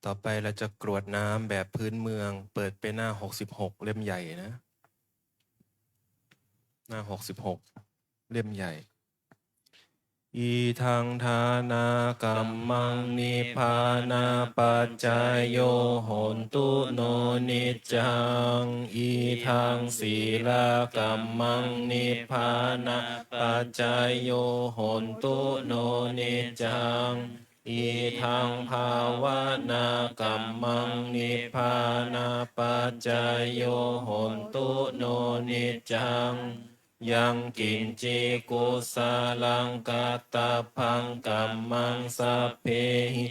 ต่อไปเราจะกรวดน้ำแบบพื้นเมืองเปิดไปหน้า66เล่มใหญ่นะหน้า66เล่มใหญ่อีทังทานากัมมังนิพพานาปัจจายโยโหนตุโนนิจจังอีทังศีลากัมมังนิพพานาปัจจายโยโหนตุโนนิจจังอีทังภาวนากัมมังนิพพานาปัจจายโยโหนตุโนนิจจังยังกินจิกุสาลังกัตตพังกัมมังสัพเพหิ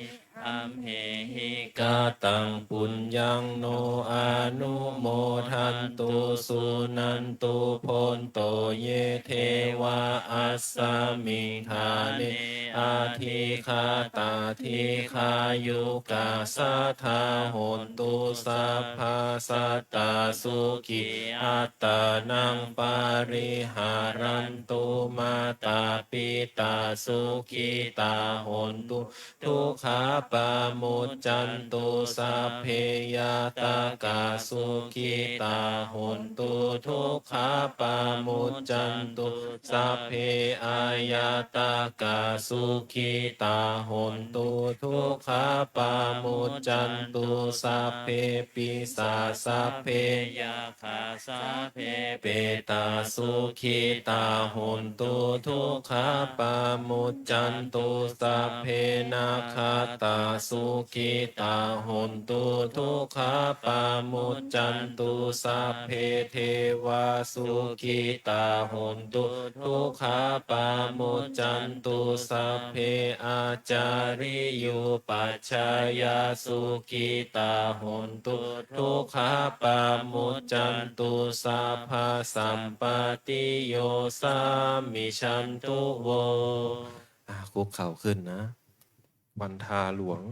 อัมเหหิกาตังปุญญังโนอานุโมทันตุสุนันตุโพนโตเยเทวาอัสสมิงทาเนอาทิคาตาทิคายุกาสัทธาโหนตุสัพพะสัตตาสุขิอัตตานังปาริหารันตุมาตาปิตาสุขิตาโหนตุทุกขาปามุจจันตุสัพเพยาตากาสุขิตาโหนตุทุกขาปามุจจันตุสัพเพอายาตากาสุขิตาโหนตุทุกขาปามุจจันตุสัพเพปิสาสัพเพยาคาสัพเพเปตาสุขิตาโหนตุทุกขาปามุจจันตุสัพเพนาคาตาสุขิตาโหนตุทุกขาปามุจจันตุสัพเพเทวาสุขิตาโหนตุทุกขาปามุจจันตุสัพเพอาจาริยุปัชฌายาสุขิตาโหนตุทุกขาปามุจจันตุสัพพะสัมปติโยสามิชันตุโวคุกเข่าขึ้นนะวันทาหลวง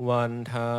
วันทา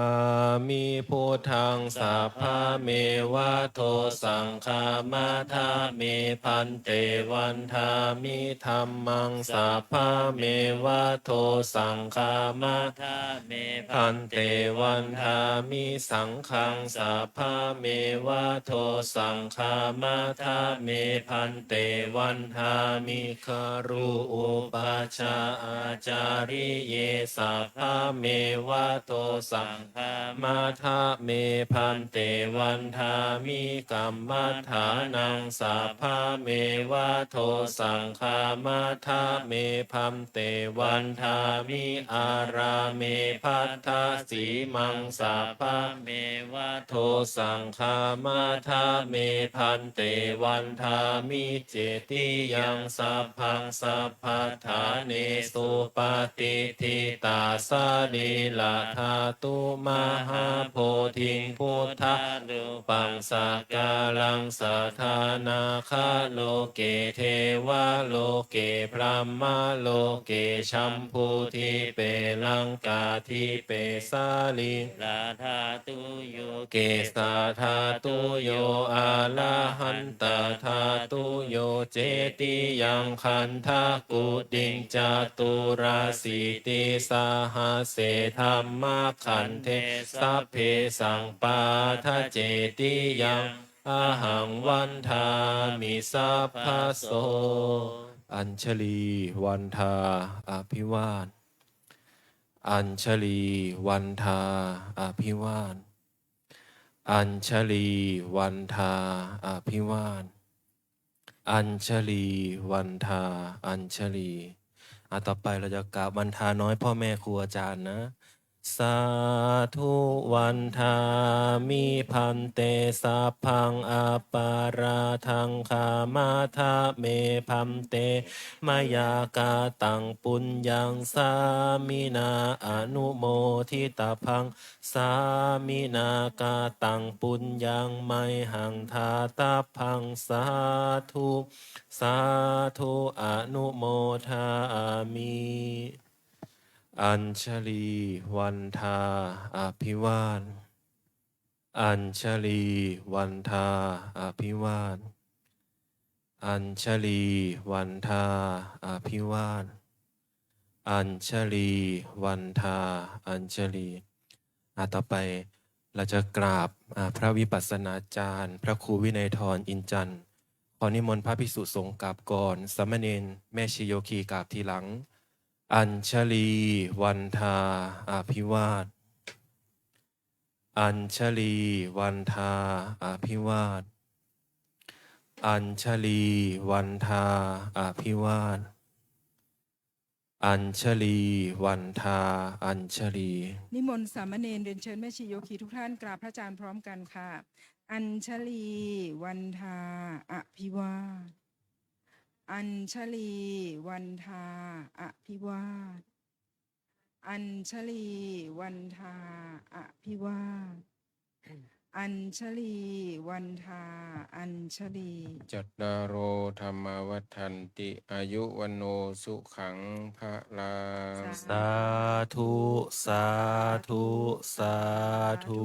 มิพุทธังสัพพะเมวะโทสังฆามาทาเมพันเตวันทามิธัมมังสัพพะเมวะโทสังฆามาทาเมพันเตวันทามิสังฆังสัพพะเมวะโทสังฆามาทาเมพันเตวันทามิคารุอุปัชฌาอาจาริเยสัพพะเมวะโตสังฆามาทาเมพันเตวันทามิกัมมัฏฐานังสัพพะเมวะโทสังฆามาทาเมพันเตวันทามิอาราเมพัทธสีมังสัพพะเมวะโทสังฆามาทาเมพันเตวันทามิเจติยังสัพพังสัพพะทาเนสุปฏิทิตาสาลีลาธาตุมหาโพธิพุทธานุปังสกาลังสัทธานาคาโลเกเทวะโลเกพรหมโลเกชัมพูทิเปลังกาทิเปสาลิลาธาตุโยเกสาธาตุโยอาลาหันตาธาตุโยเจติยังคันทากุดิงจาตุราสีติสาหาเสธรรมขันเทสัพเพสังปาทะเจติยังอาหังวันทามิสัพพะโสอัญชลีวันทาอภิวาทอัญชลีวันทาอภิวาทอัญชลีวันทาอภิวาทอัญชลีวันทาอัญชลีต่อไปเราจะกราบวันทาน้อยพ่อแม่ครูอาจารย์นะสาธุวันทามิพันเตสัพพังอปาราทังคามาทาเมพันเตมายากาตังปุญญังสามินาอนุโมทิตาพังสามินากาตังปุญญังไมหังทาตาพังสาธุสาธุอนุโมทามิอัญชลีวันทาอภิวาทอัญชลีวันทาอภิวาท อัญชลีวันทาอภิวาทอัญชลีวันทาอัญชลีต่อไปเราจะกราบพระวิปัสสนาจารย์ พระครูวินัยธรอินจันทร์ขอนิมนต์พระภิกษุสงฆ์กราบก่อนสามเณรแม่ชีโยคีกราบทีหลัง อัญชลีวันทาอภิวาทอัญชลีวันทาอภิวาทอัญชลีวันทาอภิวาทอัญชลีวันทาอัญชลีนิมนต์สามเณรเรียนเชิญแม่ชีโยคีทุกท่านกราบพระอาจารย์พร้อมกันค่ะ อัญชลีวันทาอภิวาทอัญชลีวันทาอภิวาทอัญชลีวันทาอภิวาทอัญชลีวันทาอัญชลี จัตตารโอธรรมวัฏันติอายุวันโนสุขังพระลา สาธุ สาธุ สาธุ